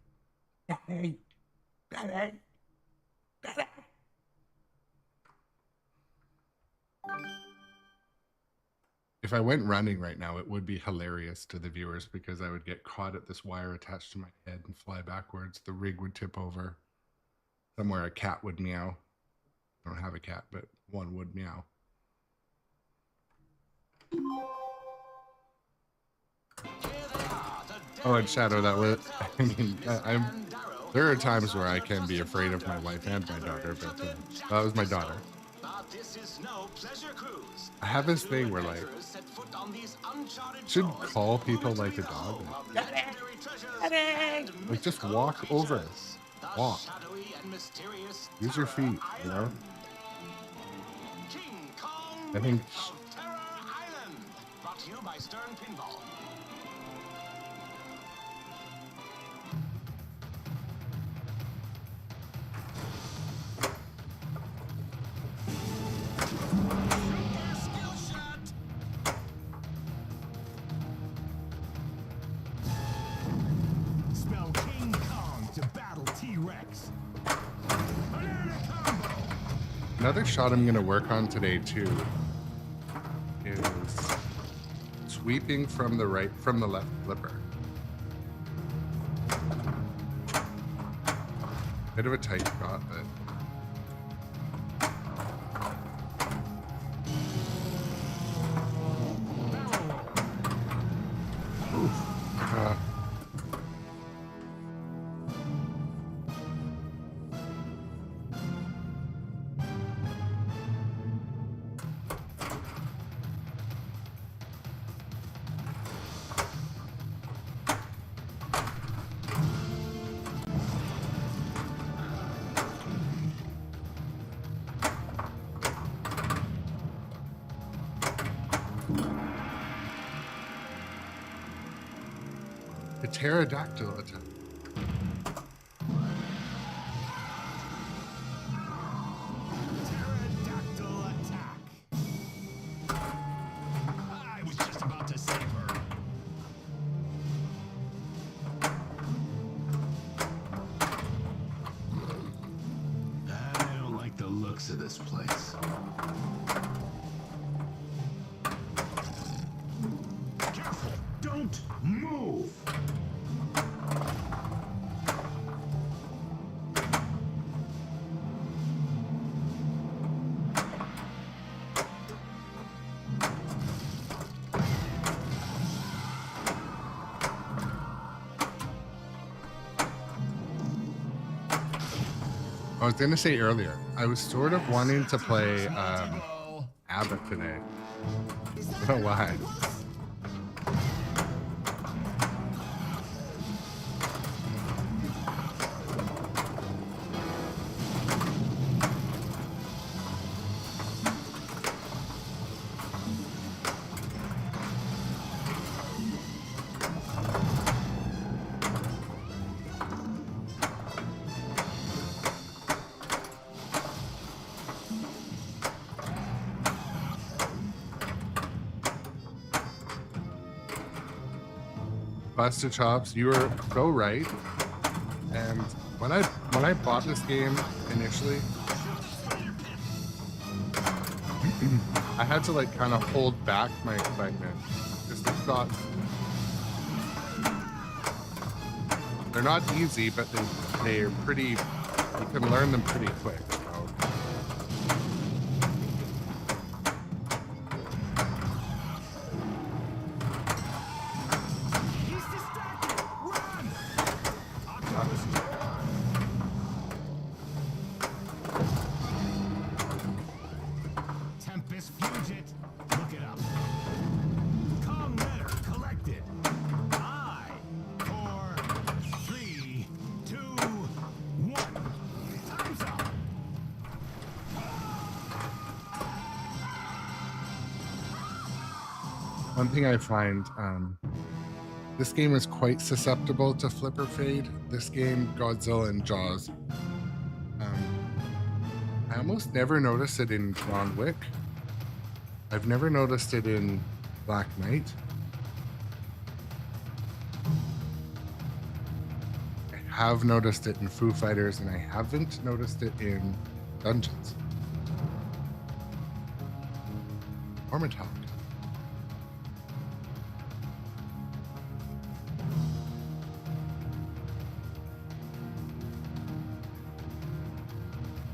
if I went running right now, it would be hilarious to the viewers because I would get caught at this wire attached to my head and fly backwards. The rig would tip over. Somewhere a cat would meow. I don't have a cat, but one would meow. Oh, and Shadow, that was, I mean, there are times where I can be afraid of my wife and my daughter, but that was my daughter. I have this thing where, should call people like a dog. Like, just walk over. Walk. Use your feet, you know? I think... Brought to you by Sternpinball. Spell King Kong to battle T-Rex. Another shot I'm going to work on today, too, is sweeping from the left flipper. Bit of a tight shot, but a pterodactyl attack. Pterodactyl attack. I was just about to save her. I don't like the looks of this place. Careful! Don't move! I was gonna say earlier, I was sort of wanting to play ABBA today. I don't know why. Busted Chops, you were so right. And when I bought this game initially, I had to like kind of hold back my excitement. Because they're not easy, but they're pretty, you can learn them pretty quick. One thing I find, this game is quite susceptible to flipper fade. This game, Godzilla and Jaws. I almost never notice it in John Wick. I've never noticed it in Black Knight. I have noticed it in Foo Fighters, and I haven't noticed it in Dungeons. Or Metallica.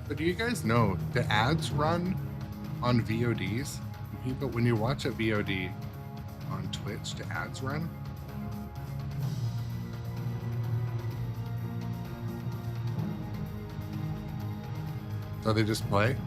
But do you guys know the ads run on VODs? People, when you watch a VOD on Twitch, the ads run. So they just play.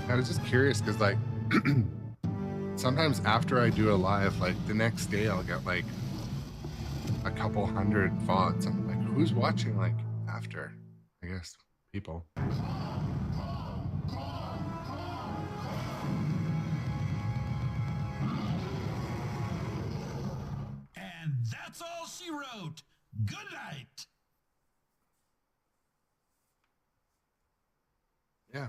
I was just curious because like sometimes after I do a live, like the next day I'll get like a couple hundred VODs. I'm like, who's watching like after? I guess people. And that's all she wrote. Good night. Yeah.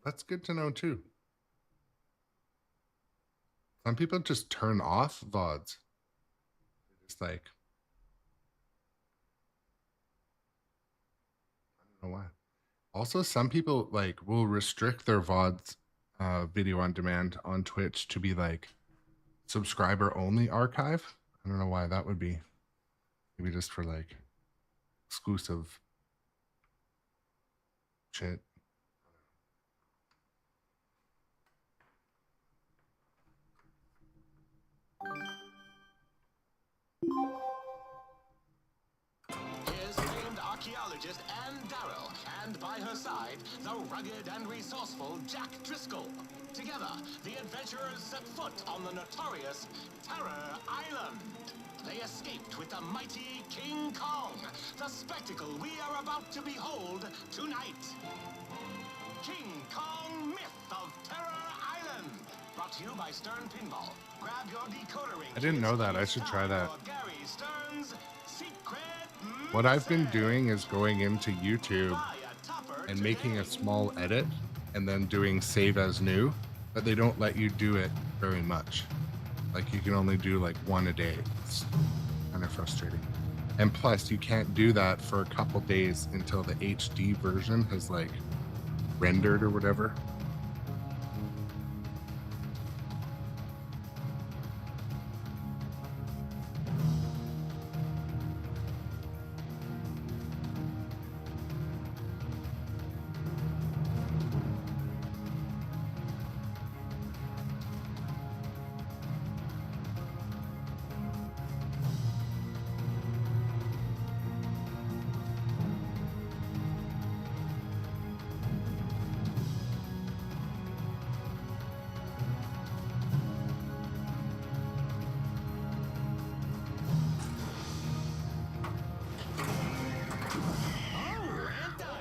That's good to know too. Some people just turn off VODs. It's like, I don't know why. Also, some people like will restrict their VODs video on demand on Twitch to be like subscriber only archive. I don't know why that would be. Maybe just for like exclusive shit. Here's famed archaeologist Anne Darrow, and by her side, the rugged and resourceful Jack Driscoll. Together, the adventurers set foot on the notorious Terror Island. They escaped with the mighty King Kong, the spectacle we are about to behold tonight. King Kong Myth of Terror Island. Brought to you by Sternpinball. Grab your decoder ring. I didn't know that. I should try that. Gary Stern's Secret What I've been doing is going into YouTube and making a small edit and then doing save as new, but they don't let you do it very much. Like you can only do like one a day. It's kind of frustrating. And plus you can't do that for a couple days until the HD version has like rendered or whatever.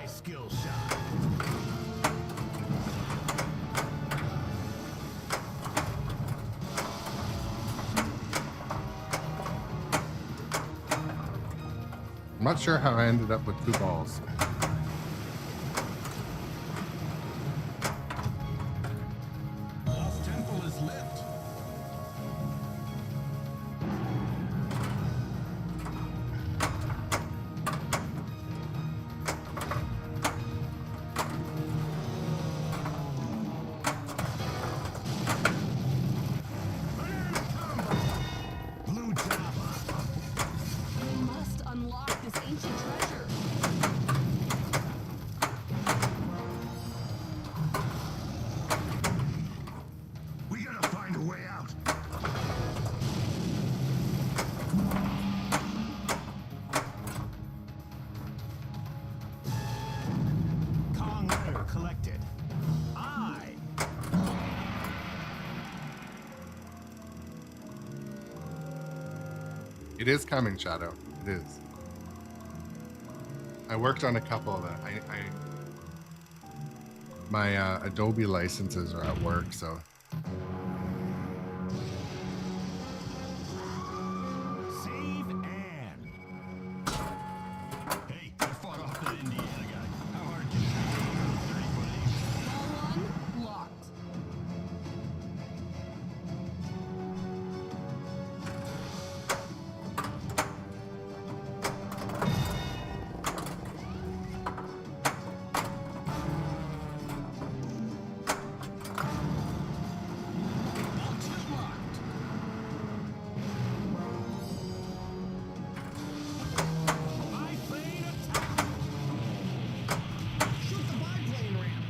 Skill shot. I'm not sure how I ended up with 2 balls. Lost temple is lit. Blue Java. We must unlock this ancient treasure. We gotta find a way out. Kong letter collected. I. It is coming, Shadow. It is. I worked on a couple of that. My Adobe licenses are at work, so Save Ann. Hey, I fought off that Indiana guy. How hard can you take 30-foot aim? Ball one, locked. Ball 2 locked. Biplane attack. Shoot the biplane ramp.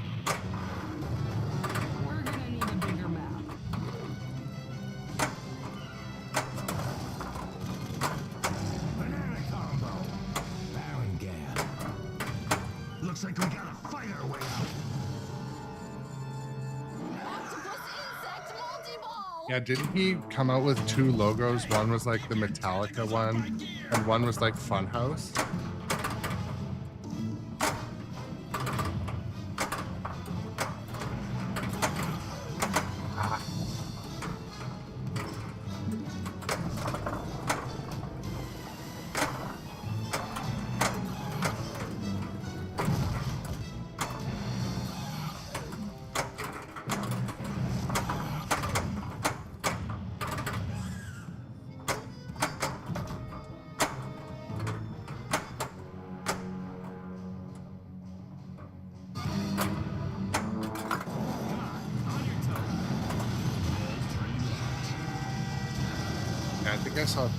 We're gonna need a bigger map. Banana combo. Baron Gab. Looks like we gotta fight our way out. Octopus insect multi-ball. yeah, didn't he come out with 2 logos? One was like the Metallica one, and one was like Funhouse. Yeah, I think I saw 2.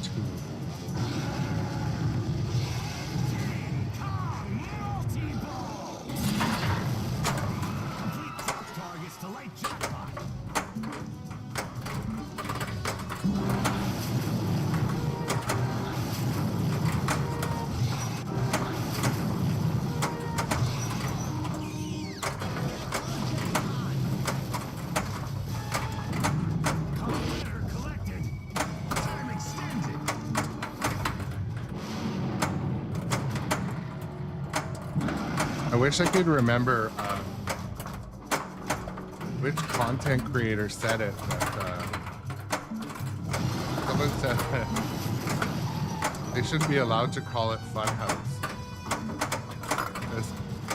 I wish I could remember which content creator said it. That someone said that they shouldn't be allowed to call it Funhouse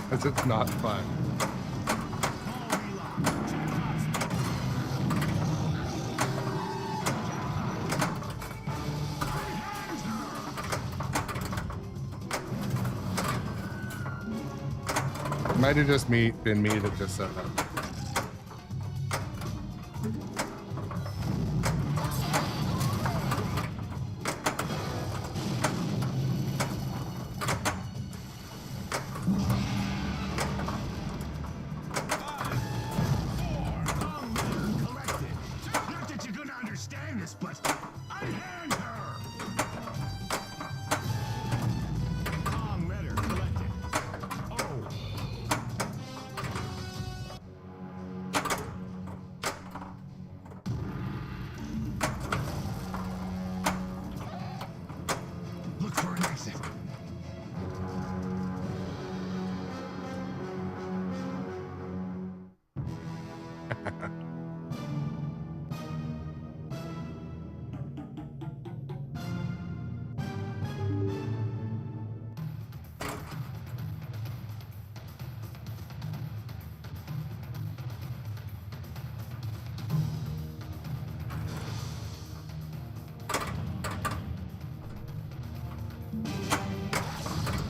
because it's not fun. It might have just been me that just said that. Not that you're gonna understand this, but I hand her. Kong letter collected. Oh. Look for an exit.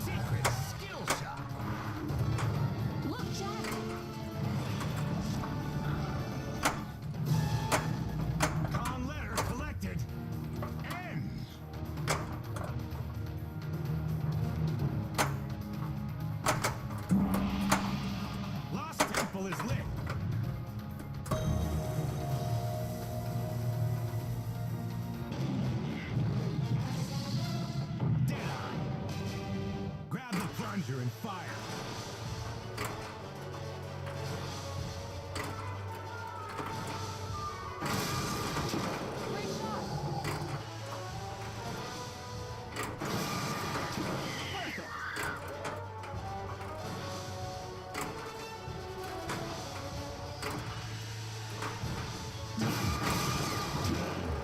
Secret skill shot. Look, Jack. Con letter collected. N. Lost temple is lit. Deadeye. Grab the plunger and fire. Great shot. Perfect.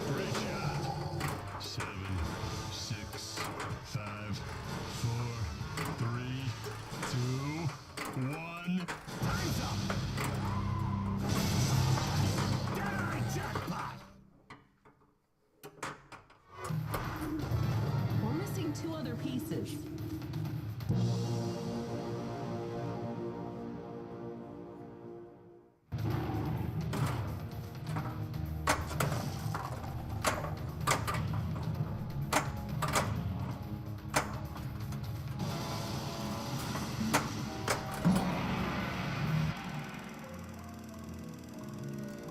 Great shot. 7, 6, 5, 4, 3, 2, 1. Time's up. Deadeye jackpot. We're missing 2 other pieces.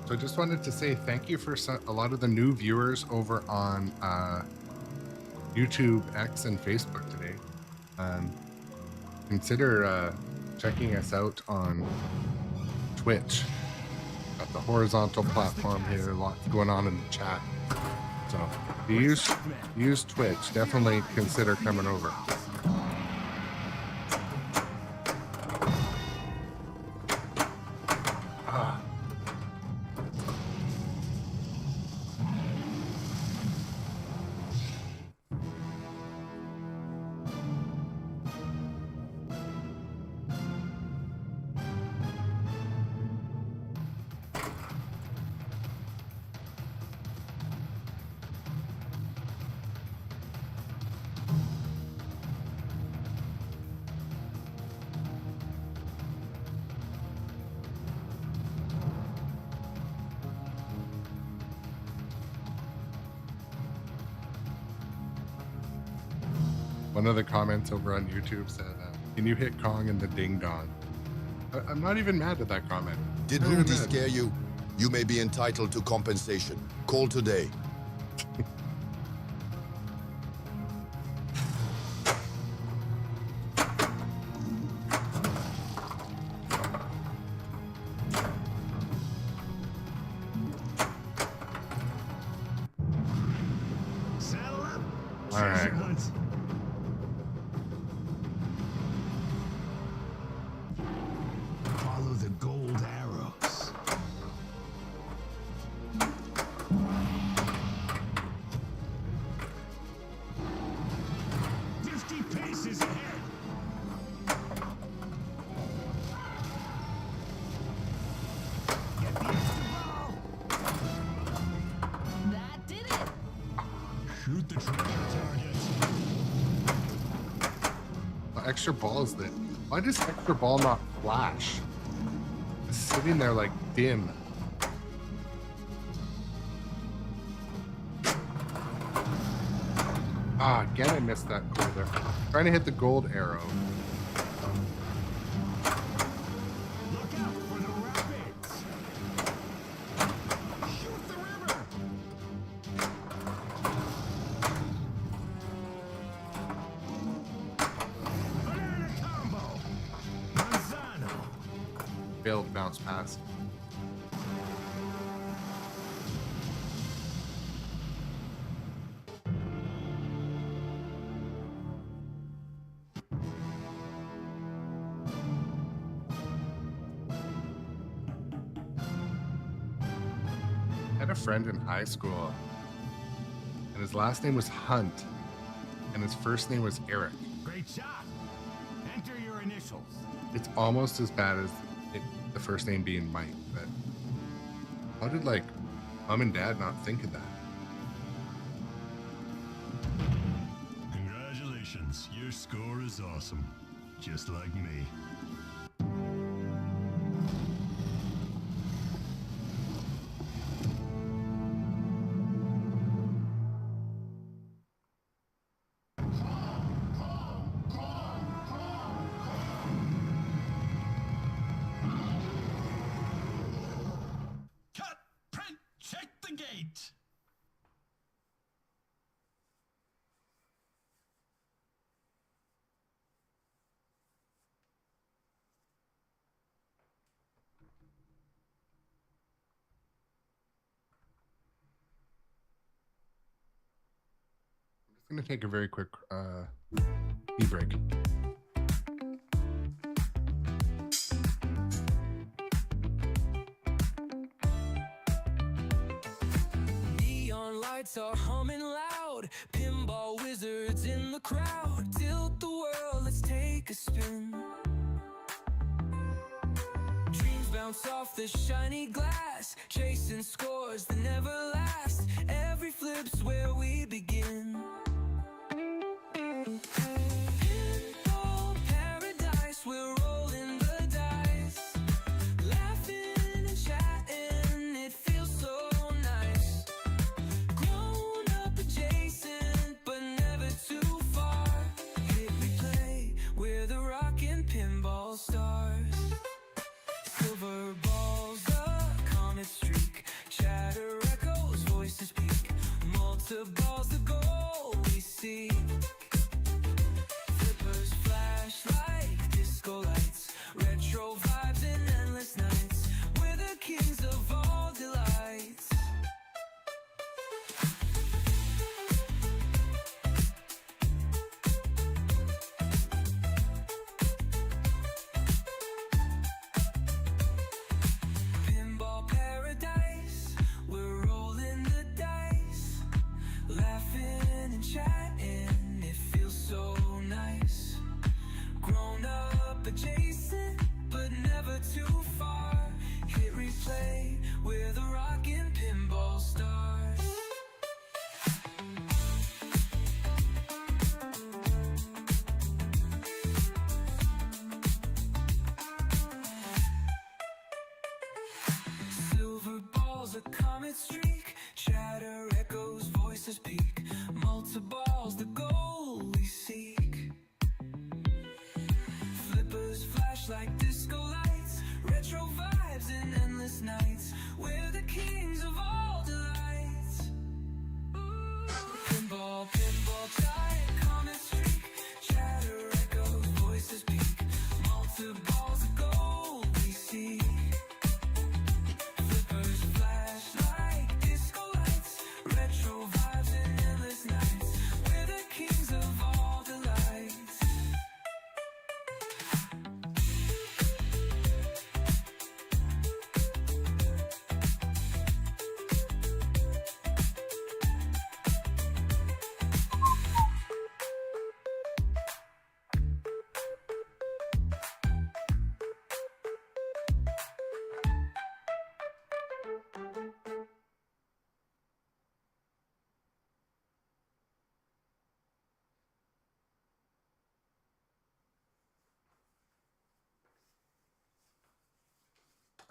So I just wanted to say thank you for a lot of the new viewers over on YouTube, X, and Facebook today. Consider checking us out on Twitch. Got the horizontal platform here, lots going on in the chat. So if you use Twitch, definitely consider coming over. One of the comments over on YouTube said, can you hit Kong in the ding dong? I'm not even mad at that comment. Did Not even Rudy mad. scare you? You may be entitled to compensation. Call today. Saddle up. All Chase it right. once. extra balls that... Why does extra ball not flash? It's sitting there like dim. Ah, again I missed that gold there. Trying to hit the gold arrow. Look out for the rapids. Shoot the river. Banana combo. Manzano. Failed bounce pass. I had a friend in high school, and his last name was Hunt, and his first name was Eric. Great shot. Enter your initials. It's almost as bad as the first name being Mike, but how did, like, mom and dad not think of that? Congratulations, your score is awesome. Just like me. Cut, print, check the gate. I'm just gonna take a very quick pee break. Neon lights are humming loud. Pinball wizards in the crowd. Tilt the world, let's take a spin. Dreams bounce off the shiny glass, chasing scores that never last. Every flip's where we begin. Pinball paradise, we're rolling the dice, laughing and chatting, it feels so nice. Grown up adjacent, but never too far. Hit replay, we're the rockin' pinball stars. Silver balls, a comet streak, chatter echoes, voices peak, multi-balls the goal we see. Flippers flash like disco lights, retro vibes and endless nights. We're the kings of all delights. Pinball paradise, we're rolling the dice, laughing and chatting, it feels so nice. Grown up adjacent, but never too far. Hit replay, we're the rockin' pinball stars. Silver balls, a comet streak, chatter echoes, voices peak, multi-balls the goal we seek. Flippers flash like disco lights, retro vibes and endless nights. We're the kings of all delights. Pinball, pinball, giant comet streak, chatter echoes, voices peak, multi-balls the goal we seek. Flippers flash like disco lights, retro vibes and endless nights. We're the kings of all delights.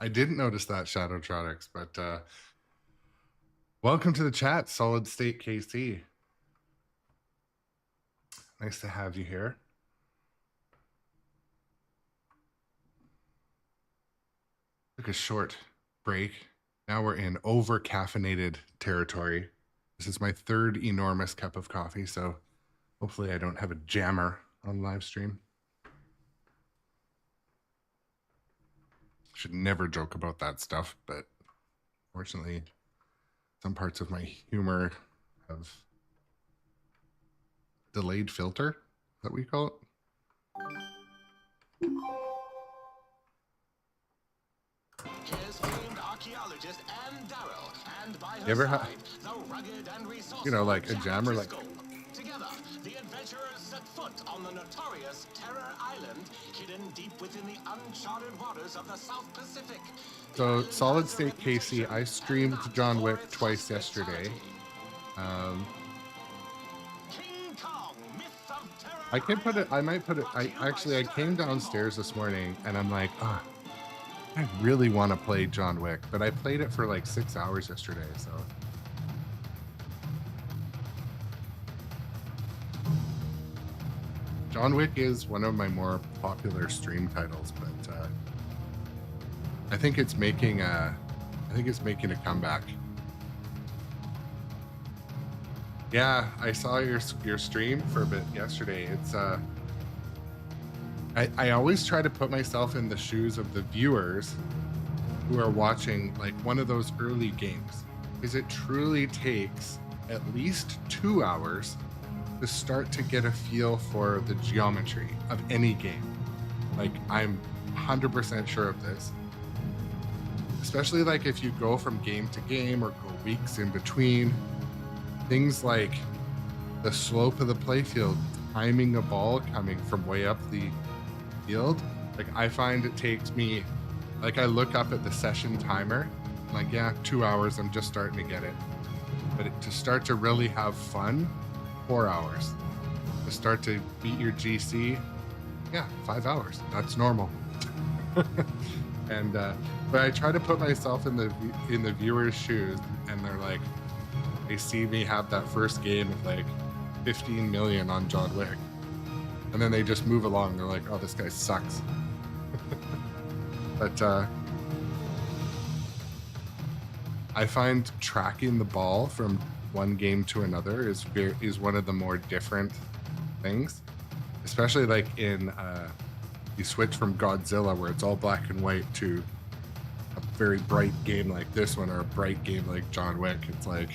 I didn't notice that, Shadowtronics, but welcome to the chat, Solid State KC. Nice to have you here. Took a short break. Now we're in over-caffeinated territory. This is my third enormous cup of coffee, so hopefully I don't have a jammer on live stream. Should never joke about that stuff, but fortunately, some parts of my humor have delayed filter, that we call it. Here's famed archaeologist Ann Darrow, and by her You ever side, the rugged and resourceful you know, like a Jack jammer, like Driscoll. Together, the adventurers set foot on the notorious Terror Island, hidden deep within the uncharted waters of the South Pacific. so. Solid State KC, I streamed John Wick twice yesterday. King Kong, myth of terror. I can put it. I might put it. I came downstairs this morning and I'm like, I really want to play John Wick, but I played it for like 6 hours yesterday, so. John Wick is one of my more popular stream titles, but I think it's making a comeback. Yeah, I saw your stream for a bit yesterday. It's I always try to put myself in the shoes of the viewers who are watching like one of those early games, because it truly takes at least 2 hours to start to get a feel for the geometry of any game. Like, I'm 100% sure of this. Especially like if you go from game to game or go weeks in between. Things like the slope of the playfield, timing a ball coming from way up the field. Like, I find it takes me, like, I look up at the session timer, I'm like, yeah, 2 hours, I'm just starting to get it. But to start to really have fun, 4 hours. To start to beat your GC, yeah, 5 hours. That's normal. And but I try to put myself in the viewer's shoes, and they're like, they see me have that first game of like 15 million on John Wick, and then they just move along. They're like, oh, this guy sucks. But I find tracking the ball from one game to another is one of the more different things, especially like in you switch from Godzilla, where it's all black and white, to a very bright game like this one, or a bright game like John Wick. It's like,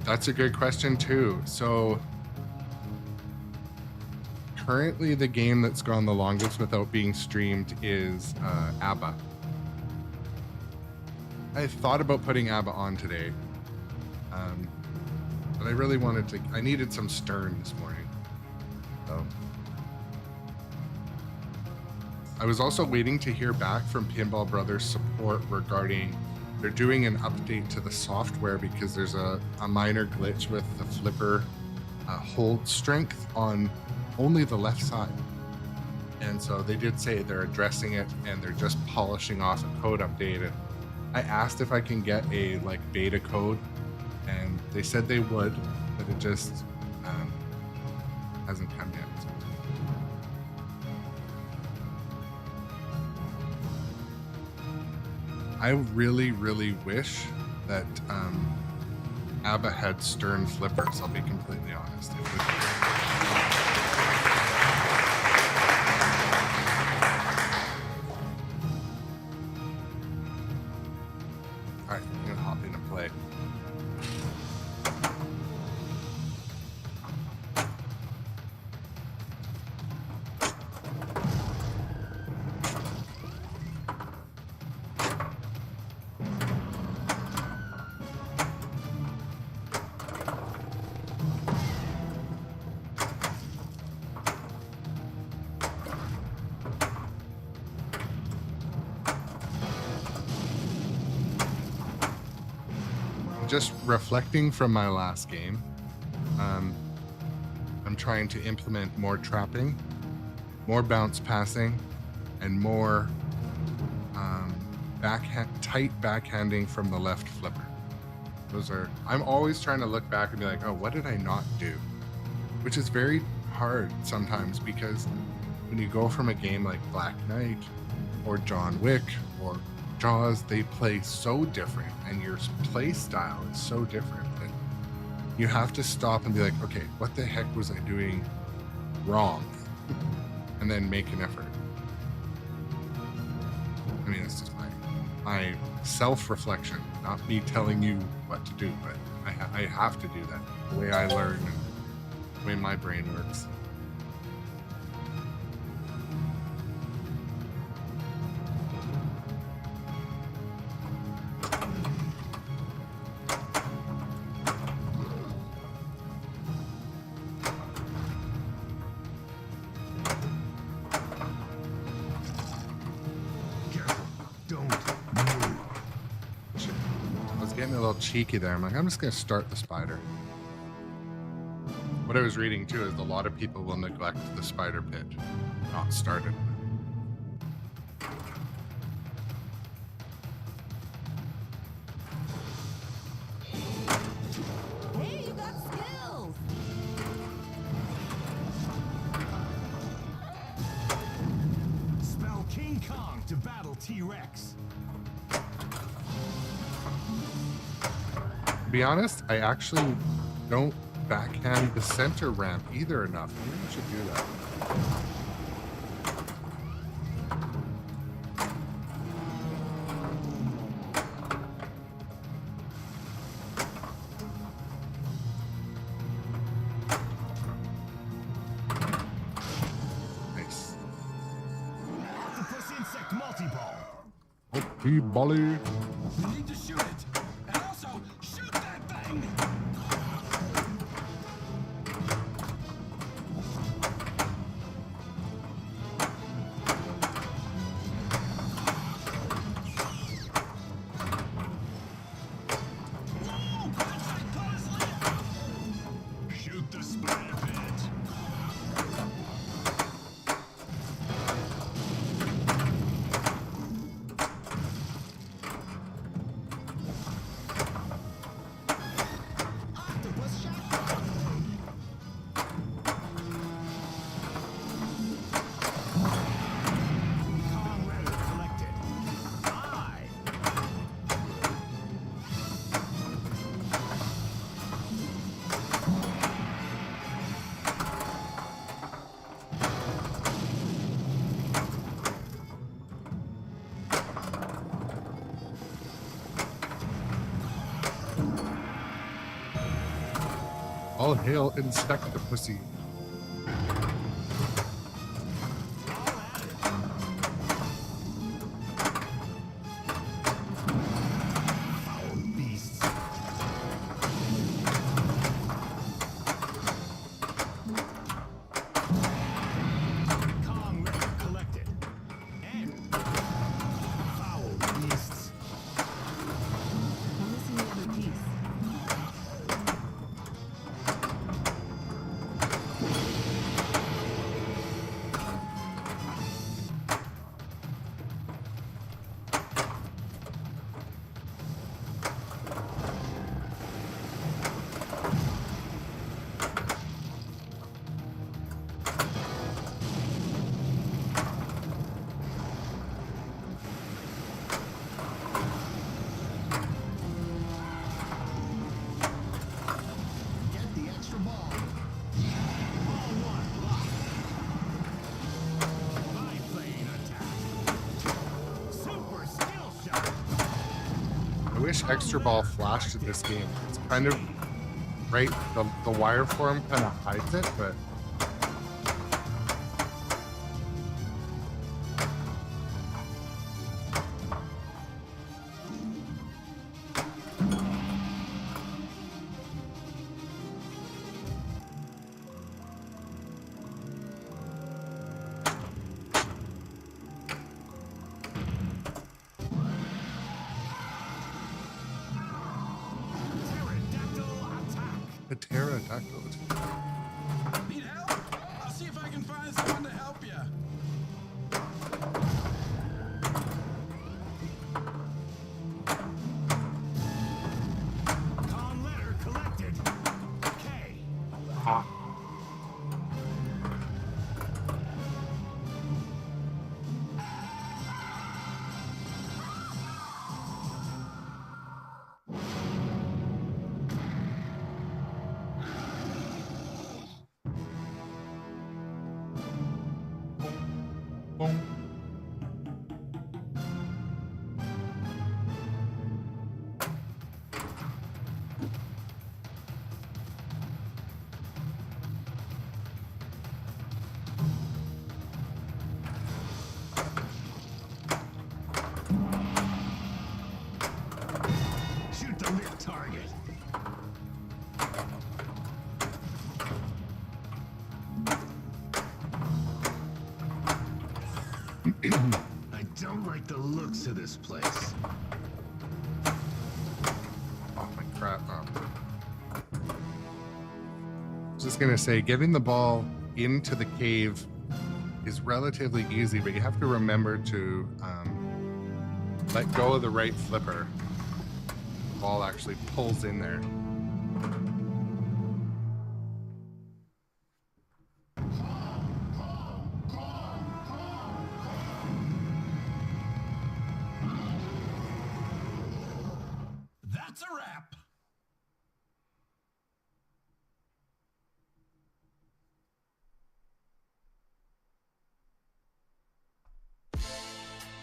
that's a good question too. So currently the game that's gone the longest without being streamed is ABBA. I thought about putting ABBA on today, but I really wanted to, I needed some Stern this morning. So I was also waiting to hear back from Pinball Brothers support regarding, they're doing an update to the software because there's a minor glitch with the flipper hold strength on only the left side. And so they did say they're addressing it, and they're just polishing off a code update. And I asked if I can get a like beta code, and they said they would, but it just hasn't come yet. I really, really wish that ABBA had Stern flippers, I'll be completely honest. It would Alright, I'm gonna hop in and play. Just reflecting from my last game, I'm trying to implement more trapping, more bounce passing, and more tight backhanding from the left flipper. Those are, I'm always trying to look back and be like, oh, what did I not do? Which is very hard sometimes, because when you go from a game like Black Knight or John Wick or Jaws, they play so different, and your play style is so different that you have to stop and be like, okay, what the heck was I doing wrong? And then make an effort. I mean, it's just my self-reflection, not me telling you what to do, but I have to do that, the way I learn and the way my brain works. Cheeky there. I'm like, I'm just going to start the spider. What I was reading too is a lot of people will neglect the spider pit, not start it. Hey, you got skills! Spell King Kong to battle T-Rex. To be honest, I actually don't backhand the center ramp either enough. Maybe I should do that. Nice. Octopus insect multi-ball. Okay, Bolly. You need to shoot it. And also, shoot that thing! Shoot the spider pit. All hail Insectopussy. I wish Extra Ball flashed in this game. It's kind of right, the wire form kind of hides it, but the pterodactyl. Need help? I'll see if I can find someone to help you. Boom. Shoot the lit target. I don't like the looks of this place. Oh my crap. Just gonna say, getting the ball into the cave is relatively easy, but you have to remember to let go of the right flipper. The ball actually pulls in there. That's a wrap.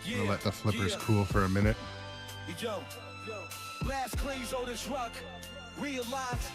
I'm gonna let the flippers cool for a minute. Yo, last cleans on the truck, realize,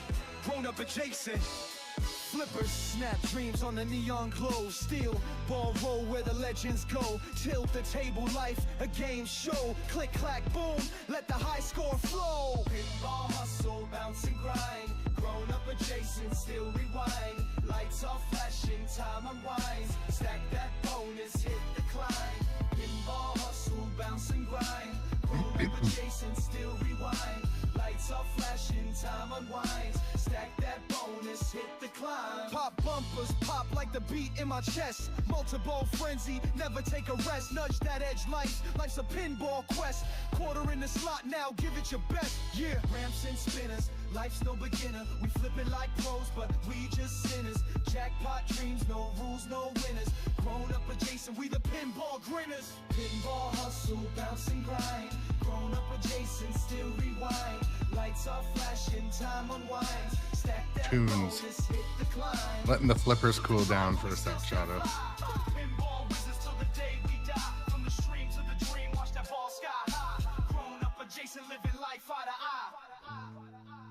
grown up adjacent. Flippers, snap dreams on the neon glow. Steel ball roll where the legends go. Tilt the table, life, a game show. Click, clack, boom, let the high score flow. Pinball hustle, bounce and grind. Grown up adjacent, still rewind. Lights off flashing, time unwinds. Stack that bonus, hit the climb. Pinball hustle, bounce and grind. Grown up adjacent, still rewind. Lights off flashing, time unwinds. Stack that bonus, hit the climb. Pop bumpers, pop like the beat in my chest. Multiple frenzy, never take a rest. Nudge that edge, life's a pinball quest. Quarter in the slot now, give it your best. Yeah, ramps and spinners, life's no beginner. We flipping like pros, but we just sinners. Jackpot dreams, no rules, no winners. Grown up adjacent, we the pinball grinners. Pinball hustle, bounce and grind. Grown up adjacent, still rewind. Lights off flashing, time unwinds. Stack that Tunes. bonus, hit the climb. Letting the flippers cool down for a sec, Shadow. Pinball wizards till the day we die. From the stream to the dream, watch that ball sky high. Grown up adjacent, living life eye to eye.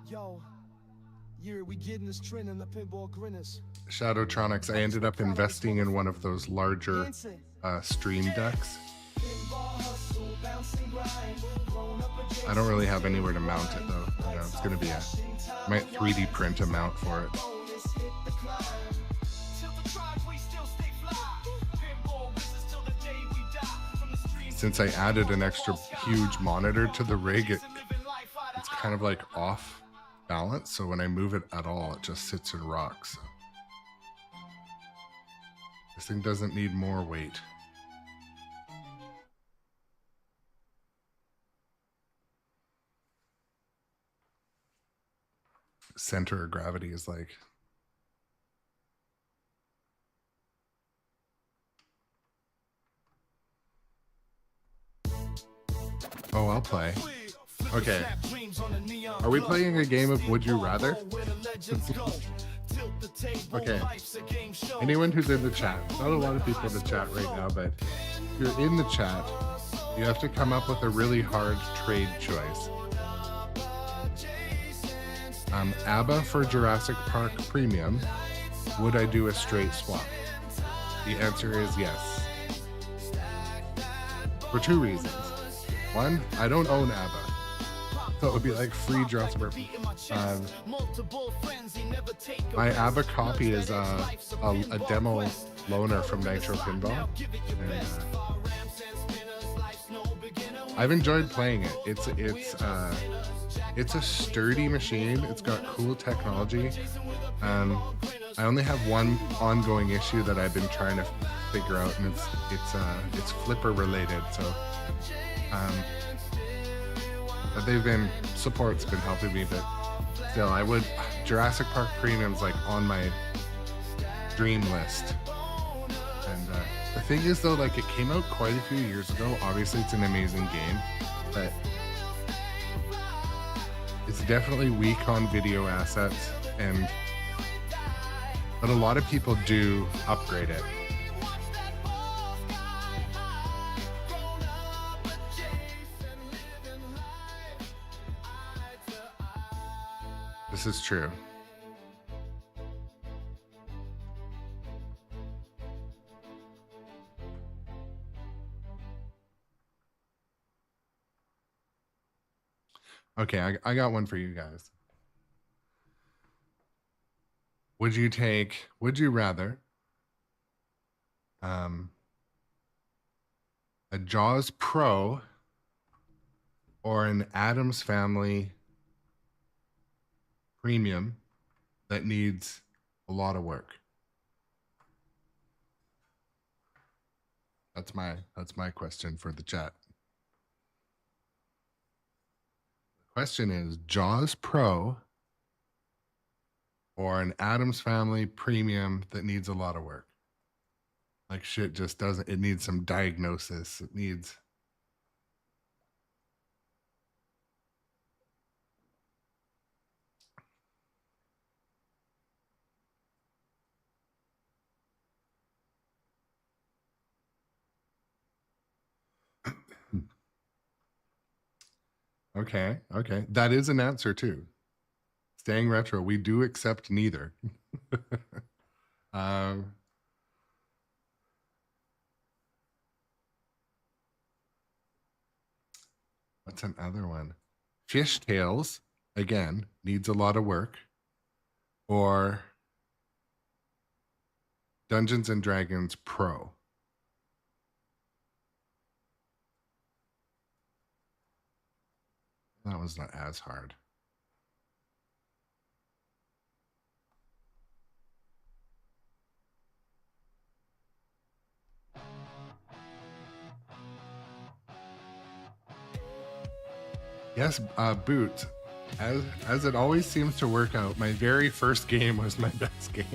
Yo, yeah, we getting this trend in the pinball grinners. Shadowtronics, I ended up investing in one of those larger stream decks. I don't really have anywhere to mount it though. You know, it's gonna be I might 3D print a mount for it. Since I added an extra huge monitor to the rig, it's kind of like off balance, so when I move it at all, it just sits and rocks. So this thing doesn't need more weight. Center of gravity is like oh, I'll play. Okay. Are we playing a game of Would You Rather? Okay. Anyone who's in the chat, not a lot of people in the chat right now, but if you're in the chat, you have to come up with a really hard trade choice. ABBA for Jurassic Park Premium. Would I do a straight swap? The answer is yes. For two reasons. One, I don't own ABBA, so it would be like free Jurassic Park. My ABBA copy is a demo loaner from nitropinball. And, I've enjoyed playing it. It's a sturdy machine. It's got cool technology. I only have one ongoing issue that I've been trying to figure out, and it's flipper related. So support's been helping me, but still, Jurassic Park Premium's like on my dream list. And the thing is though, like, it came out quite a few years ago. Obviously it's an amazing game, but it's definitely weak on video assets, but a lot of people do upgrade it. This is true. Okay, I got one for you guys. Would you rather a Jaws Pro or an Addams Family Premium that needs a lot of work? That's my question for the chat. The question is Jaws Pro or an Addams Family Premium that needs a lot of work. Like shit just doesn't, it needs some diagnosis. It needs. Okay. That is an answer too. Staying retro, we do accept neither. What's another one? Fishtails, again, needs a lot of work. Or Dungeons and Dragons Pro. That was not as hard. Yes, Boot. As it always seems to work out, my very first game was my best game.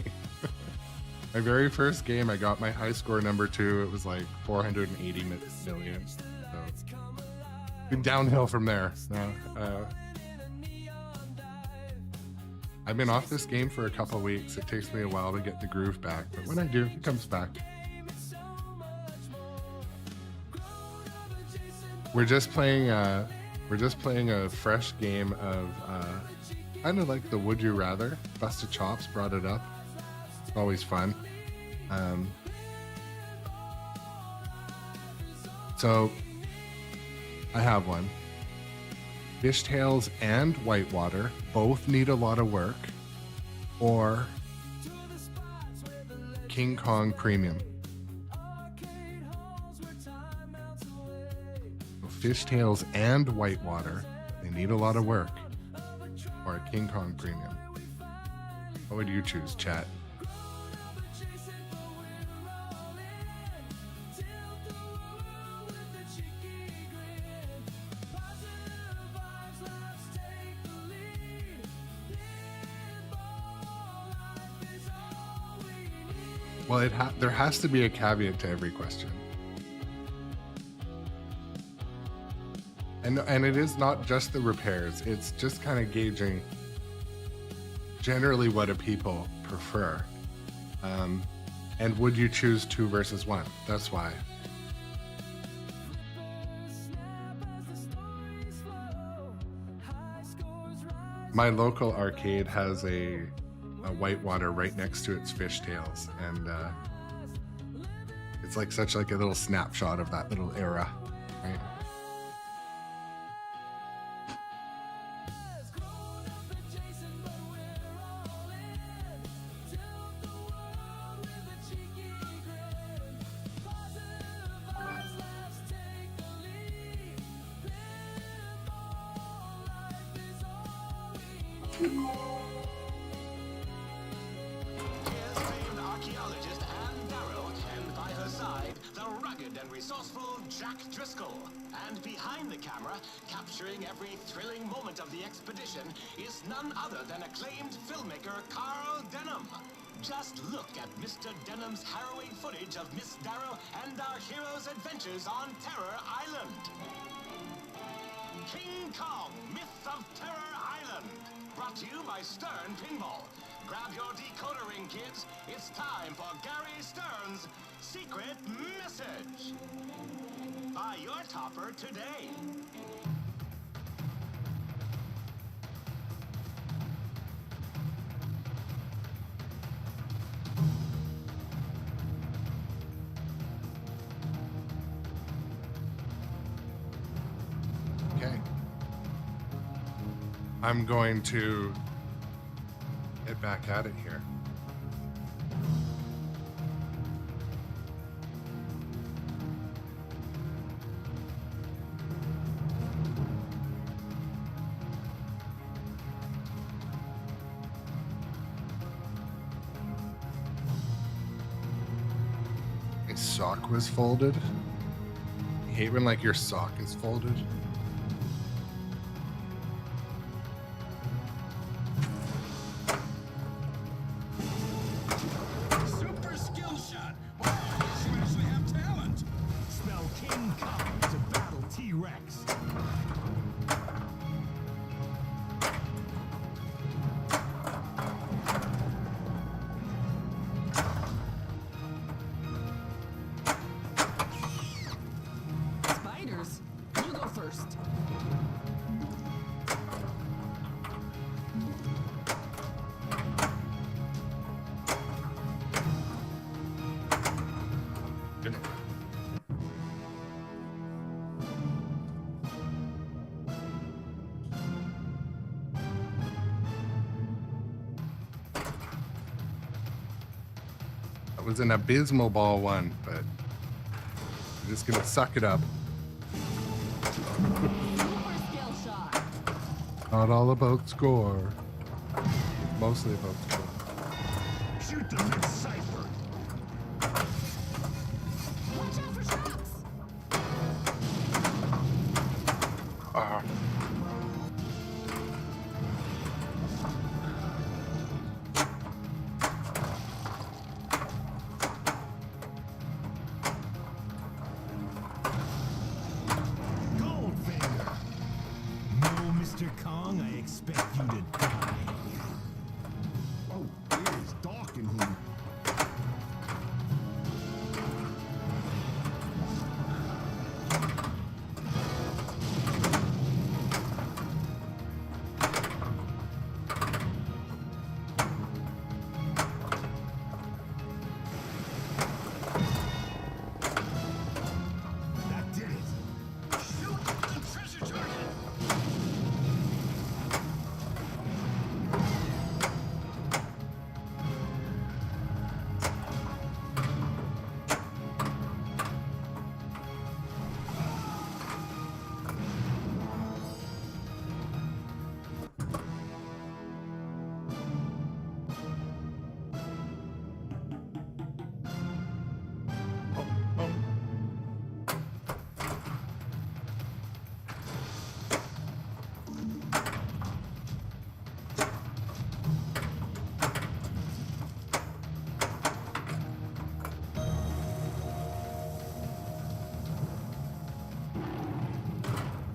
My very first game, I got my high score number 2. It was like 480 million. So been downhill from there. I've been off this game for a couple of weeks. It takes me a while to get the groove back, but when I do, it comes back. We're just playing a fresh game of kind of like the Would You Rather. Busted Chops brought it up. It's always fun. So I have one. Fishtails and Whitewater both need a lot of work, or King Kong Premium. Fishtails and Whitewater, they need a lot of work, or a King Kong Premium. What would you choose, chat? Well, there has to be a caveat to every question. And it is not just the repairs, it's just kind of gauging generally what do people prefer. And would you choose 2 versus 1? That's why. My local arcade has a Whitewater right next to its Fishtails, and it's like such like a little snapshot of that little era, right? Just look at Mr. Denham's harrowing footage of Miss Darrow and our heroes' adventures on Terror Island. King Kong, Myth of Terror Island. Brought to you by Sternpinball. Grab your decoder ring, kids. It's time for Gary Stern's secret message. Buy your topper today. I'm going to get back at it here. My sock was folded. You hate when like your sock is folded. Super skill shot. Wow, I guess you actually have talent. Spell King Kong to battle T-Rex. Spiders. You go first. Good. That was an abysmal ball one, but I'm just gonna suck it up. Super skill shot. Not all about score. Mostly about score. Shoot them in cipher. Watch out for traps. Ah. Goldfinger. No, Mr. Kong, I expect you to die. Oh, here's Dawkin here. That did it. Shoot the treasure target.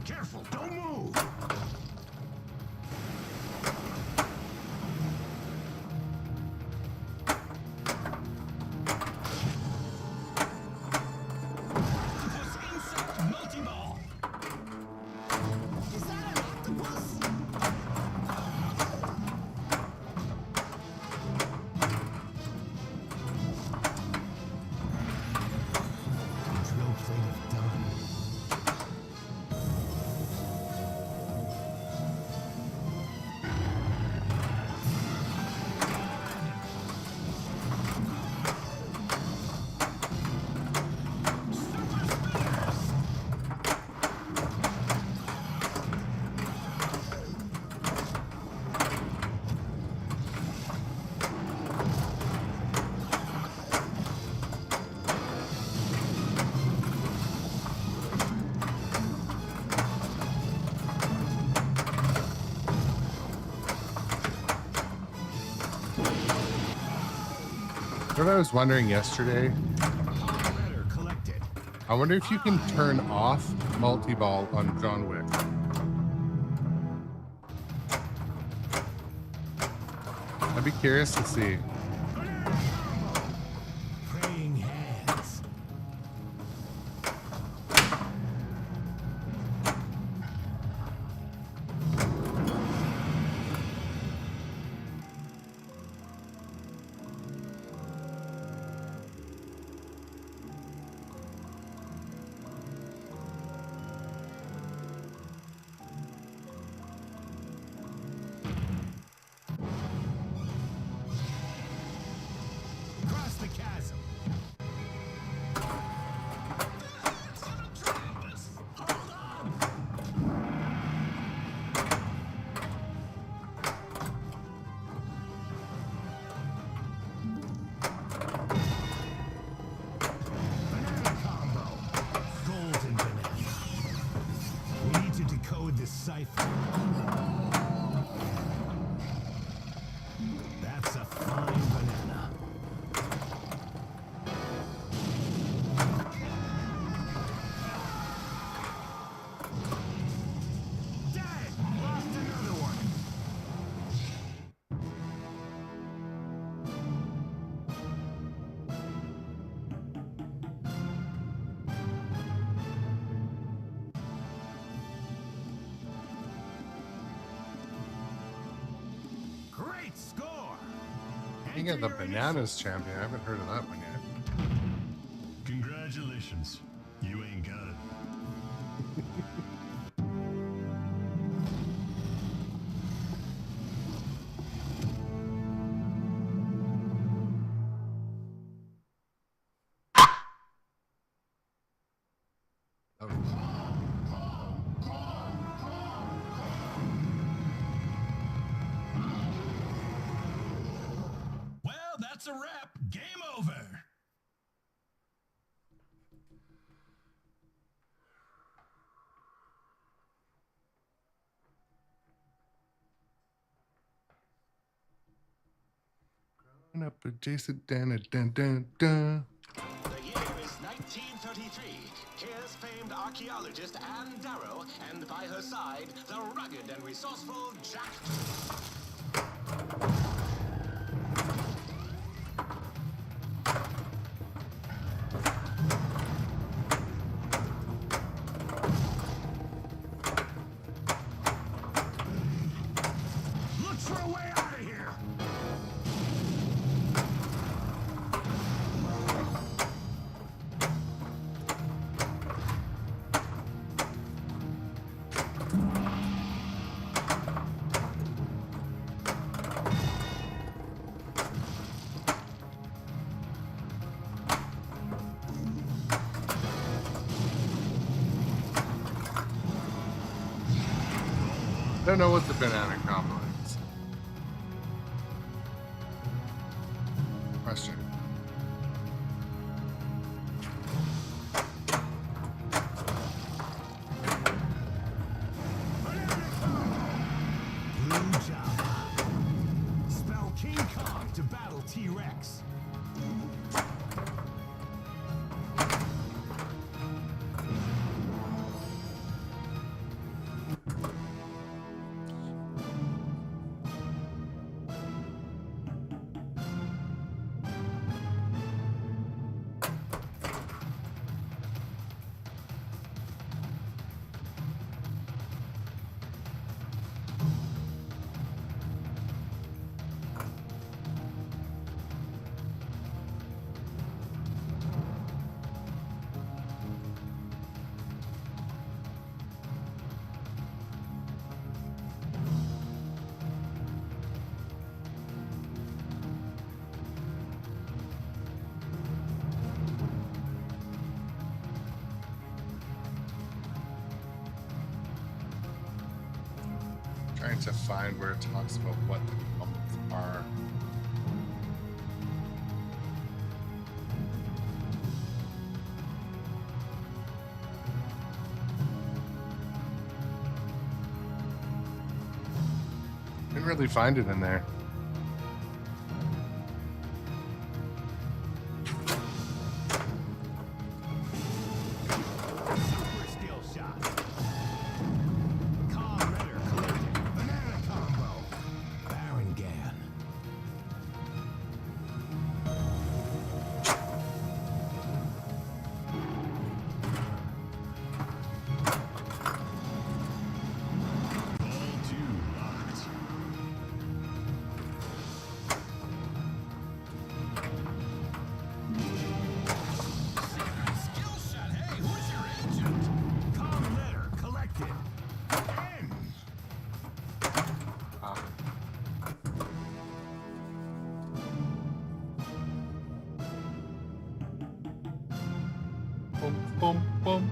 Careful, don't move. Octopus insect multi-ball. Is that an octopus? Drill plate of done. What I was wondering yesterday, Letter collected. I wonder if you can turn off multi-ball on John Wick. I'd be curious to see. Praying hands. I think. That's a fine banana. Dang! Lost another one. Great score! King of the Bananas champion. I haven't heard of that one yet. Congratulations. You ain't got it. Well, that's a wrap. Game over. Growing up adjacent, dun, dun, dun, dun. The year is 1933. Here's famed archaeologist Anne Darrow, and by her side, the rugged and resourceful Jack. Look for a way out of here! Don't know what the banana combo is. Question. Blue Java. Spell King Kong to battle T-Rex. Trying to find where it talks about what the bumps are. Didn't really find it in there. Super skill shot. Calm Ritter collected. Banana combo. Baron Gan. Ball 2 locked. Skill shot. Hey, who's your agent? Calm Ritter collected. N. Boom, boom, boom.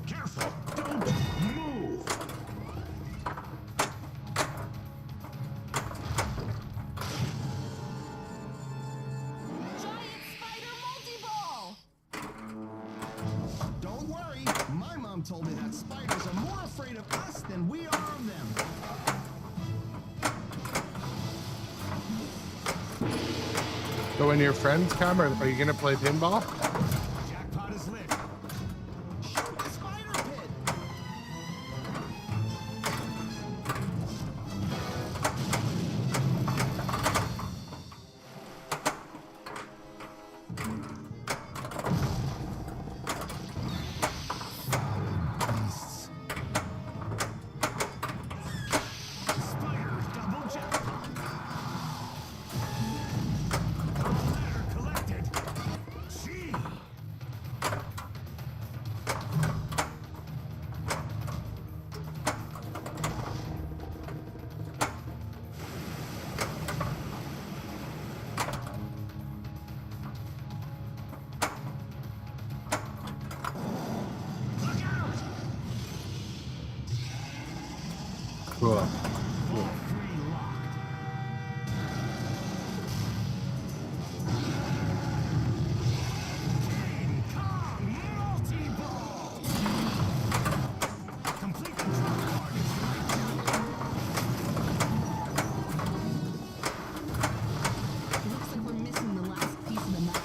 Careful. Don't move. told me that spiders are more afraid of us than we are of them. So when your friends come, are you gonna play pinball? Jackpot is lit. Shoot the spider pit. Beasts. Spider double jackpot. Letter collected. Gee. Look out! Cool. All three locked. King Kong multi-ball. Complete the drop targets Looks like we're missing the last piece of the map.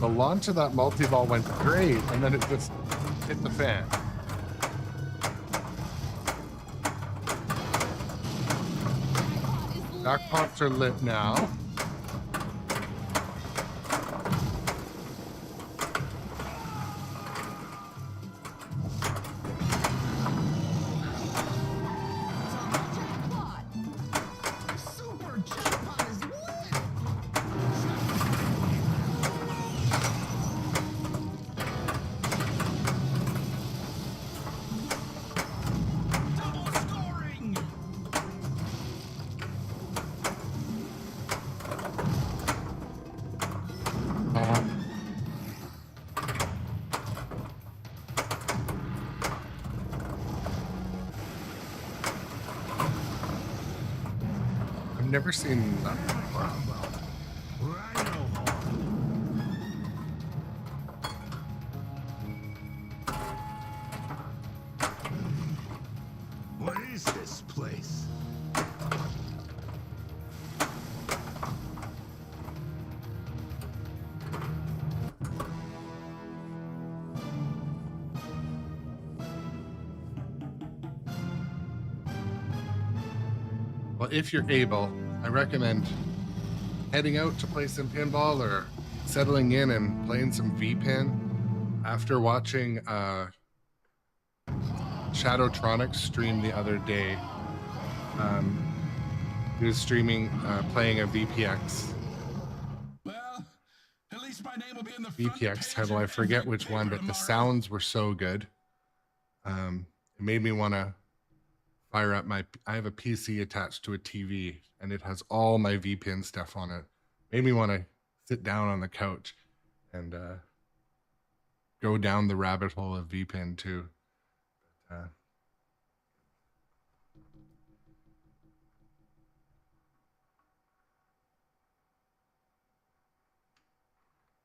The launch of that multi-ball went great, and then it just hit the fan. Jackpots are lit now. Jackpot! Super jackpot is lit! Double scoring! I've never seen that before. Rhino What is this place? Well, if you're able, I recommend heading out to play some pinball or settling in and playing some V-Pin after watching Shadowtronics stream the other day. He was streaming, playing a VPX. Well, at least my name will be in the front VPX page title, of I forget every which one, paper but the tomorrow. sounds were so good. It made me want to fire up I have a PC attached to a TV, and it has all my VPN stuff on it. Made me want to sit down on the couch and go down the rabbit hole of VPN too.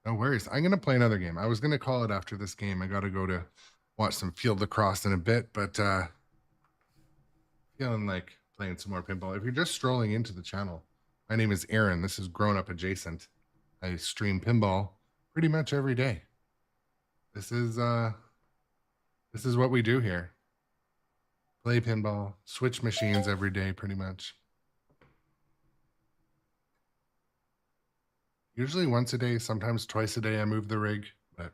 No worries. I'm going to play another game. I was going to call it after this game. I got to go to watch some field lacrosse in a bit, but feeling like playing some more pinball. If you're just strolling into the channel, my name is Aaron. This is Grown Up Adjacent. I stream pinball pretty much every day. This is what we do here. Play pinball, switch machines every day pretty much. Usually once a day, sometimes twice a day I move the rig, but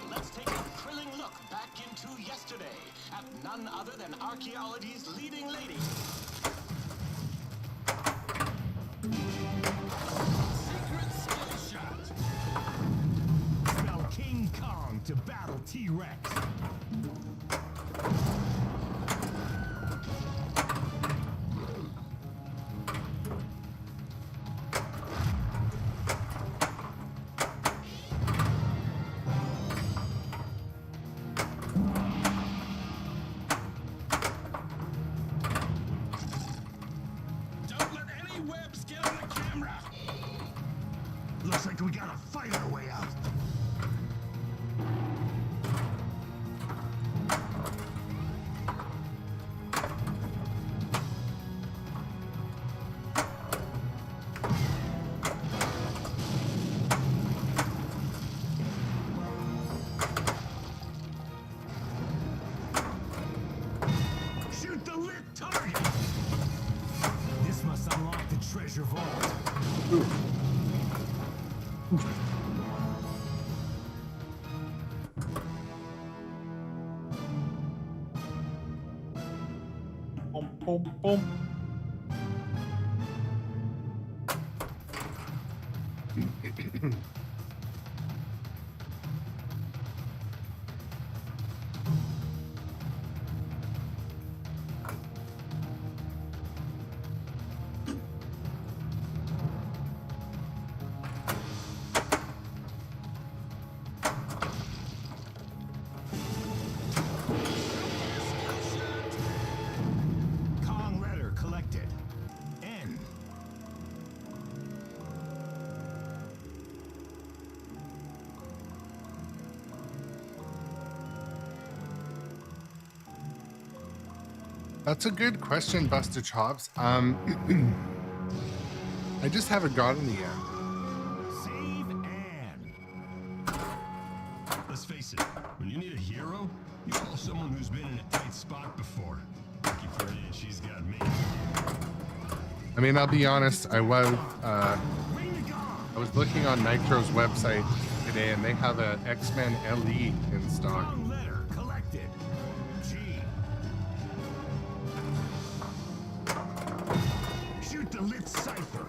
Let's take a thrilling look back into yesterday at none other than archaeology's leading lady. Secret skill shot. Spell King Kong to battle T-Rex. target. This must unlock the treasure vault. Boom, boom, boom. Kong letter collected. N. That's a good question, Busted Chops. I just haven't gotten it yet. Save and. Let's face it, when you need a hero, you call someone who's been in a tight spot before. Lucky for you, she's got me. I mean, I'll be honest, I was looking on Nitro's website today and they have a X-Men LE in stock. Kong letter collected. G. Shoot the lit cipher.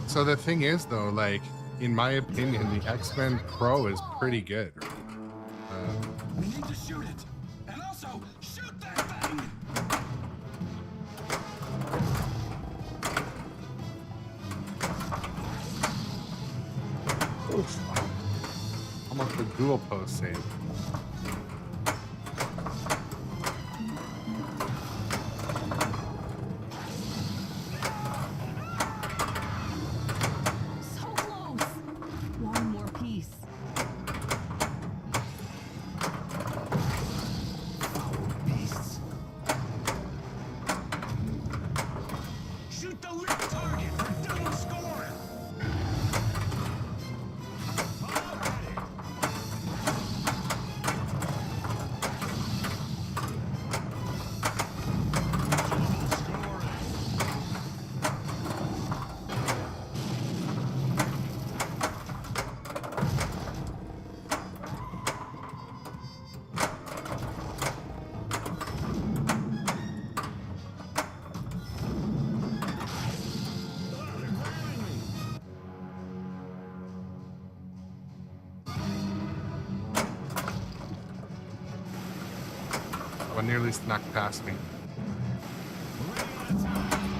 So the thing is though, like, in my opinion, the X-Men Pro is pretty good. We need to shoot it. And also, shoot that thing! Almost a dual post save. So close. One more piece. Beasts. Shoot the lit target for double score. Follow at it. Double scoring. Oh, they're grabbing me. One nearly snuck past me. We're running out of time.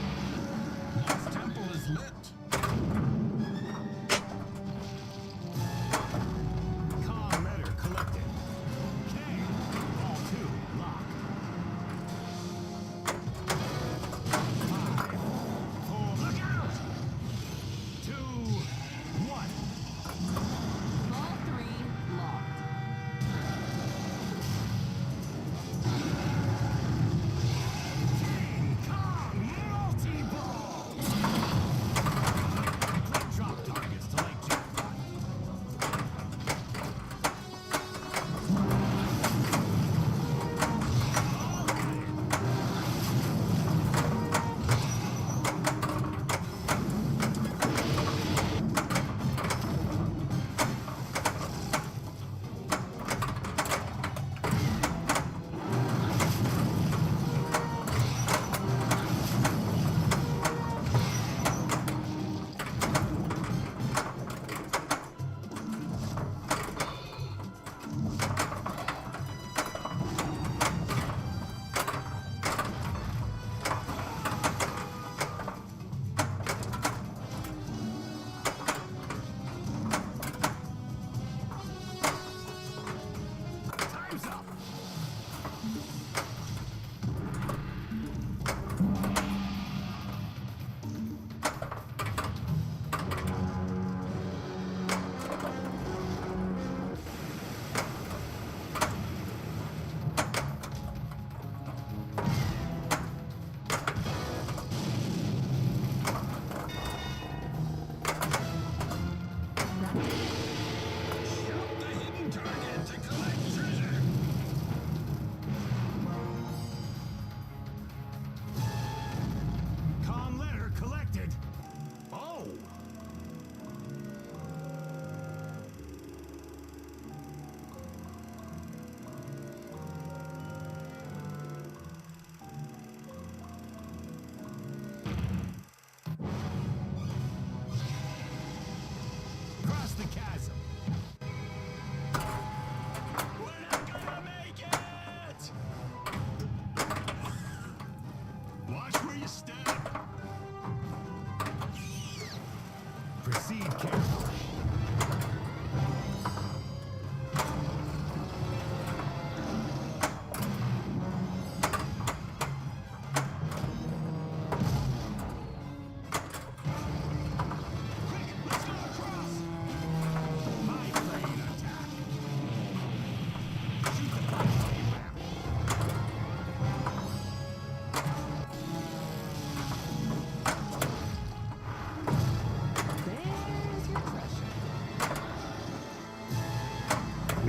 Lost temple is lit. Kong letter collected. K. All 2. Lock. 5, 4. Look out! 2, 1. All 3 locked.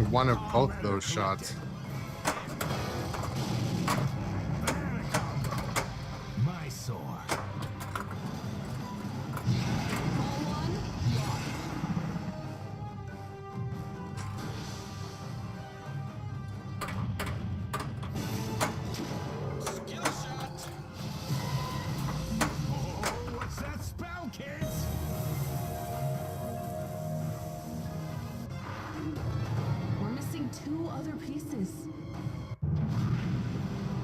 one of both those shots. My sword. Skill shot. Oh, what's that spell, kids? We're missing 2 other pieces.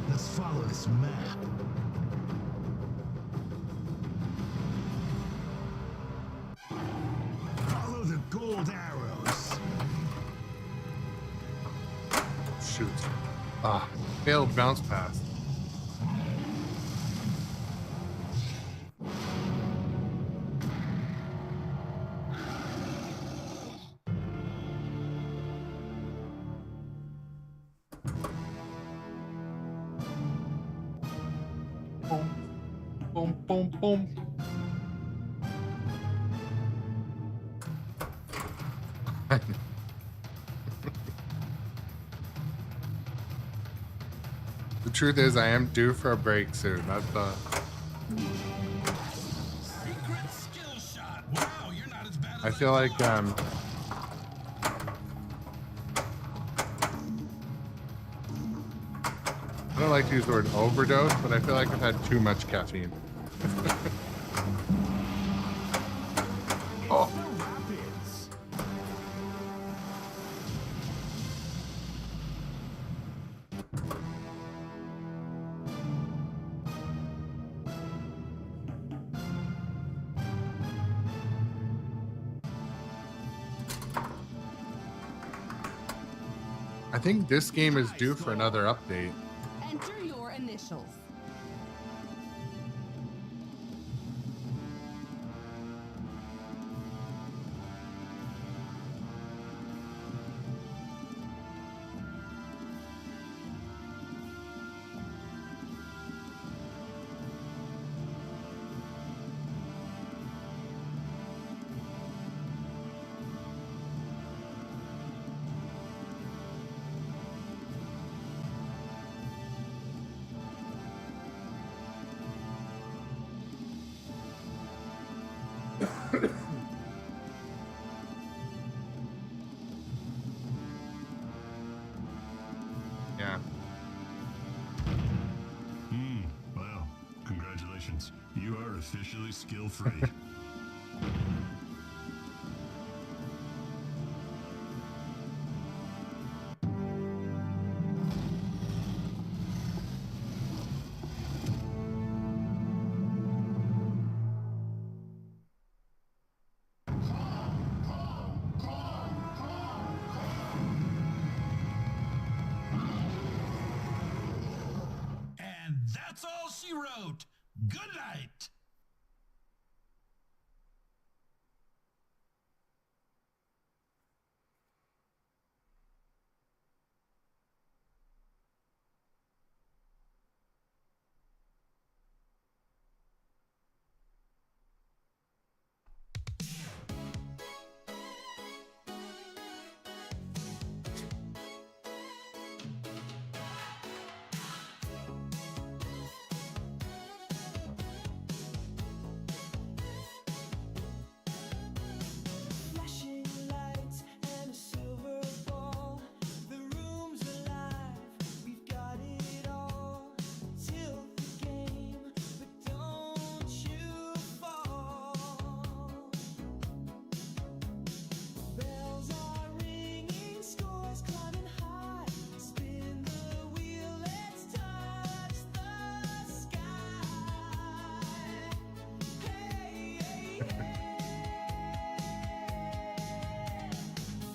Let's follow this map. Follow the gold arrows. Shoot. Ah, failed bounce pass. Boom, boom, boom, boom. The truth is, I am due for a break soon. That's Secret skill shot. Wow, you're not as bad as I feel like I don't like to use the word overdose, but I feel like I've had too much caffeine. Oh. Rapids. I think this game is due for another update. Enter your initials. Yeah. Well, congratulations. You are officially skill-free. And that's all she wrote. Good night.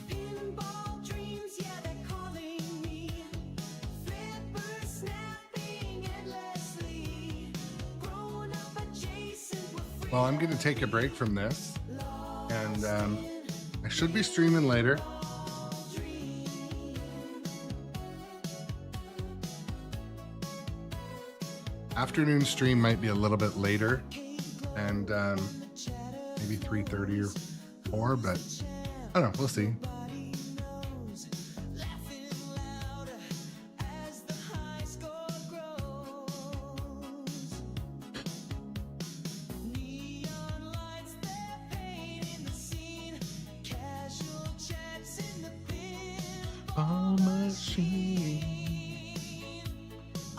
Pinball dreams, yeah, they're calling me. Flippers snapping endlessly. Grown up adjacent, we're free. Well, I'm going to take a break from this, and I should be streaming later. Afternoon stream might be a little bit later, and maybe 3:30 or 4, but I don't know. We'll see.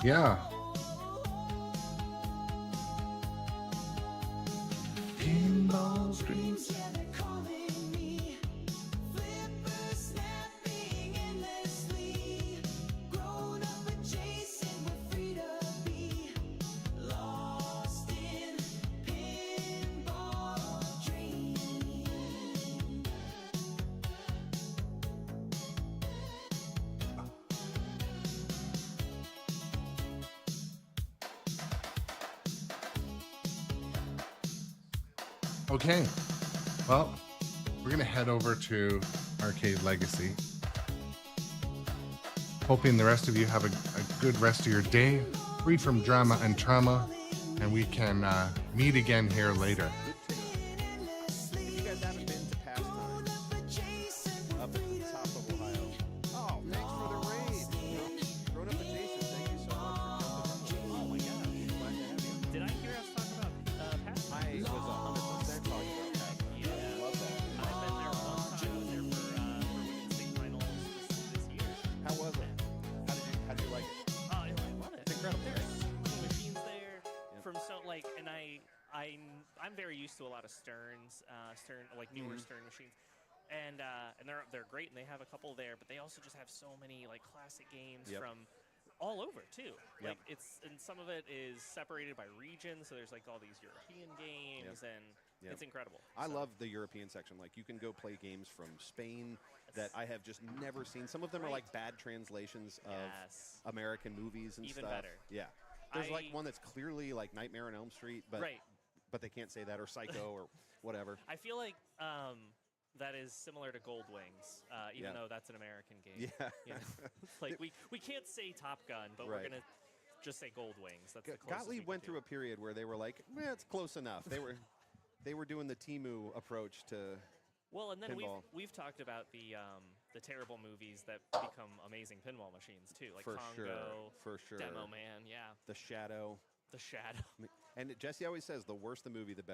Yeah. Pinball streams. Okay, well, we're gonna head over to Arcade Legacy. Hoping the rest of you have a good rest of your day, free from drama and trauma, and we can meet again here later. If you guys haven't been to Pastime, up at the top of Ohio, oh, thanks for the raid. Grownup adjacent, thank you so much for jumping on. Oh my gosh, glad to have you. Did I hear us talk about Pastime? I was 100% talking about Pastime. Yeah, I love that. I've been there one time. I was there for women's state finals this year. How was it? How did you like it? Oh, I love it. It's incredible. There's so many machines there from and I'm very used to a lot of Sterns, newer Stern machines, and they're great, and they have a couple there, but they also just have so many like classic games from all over too. Like and some of it is separated by region, so there's like all these European games, and it's incredible. I love the European section. Like you can go play games from Spain that I have just never seen. Some of them are like bad translations of American movies and Even stuff. better. Yeah. There's like one that's clearly like Nightmare on Elm Street, but they can't say that, or Psycho or whatever. I feel like that is similar to Gold Wings, even though that's an American game. Yeah. You know? Like we can't say Top Gun, but we're gonna just say Gold Wings. That's the closest Gottlieb went through a period where they were like, it's close enough. They were doing the Timu approach to Well, and then pinball. we've talked about the terrible movies that become amazing pinball machines too, like Congo, for sure, Demo Man, The Shadow. The Shadow. And Jesse always says, the worse the movie, the better.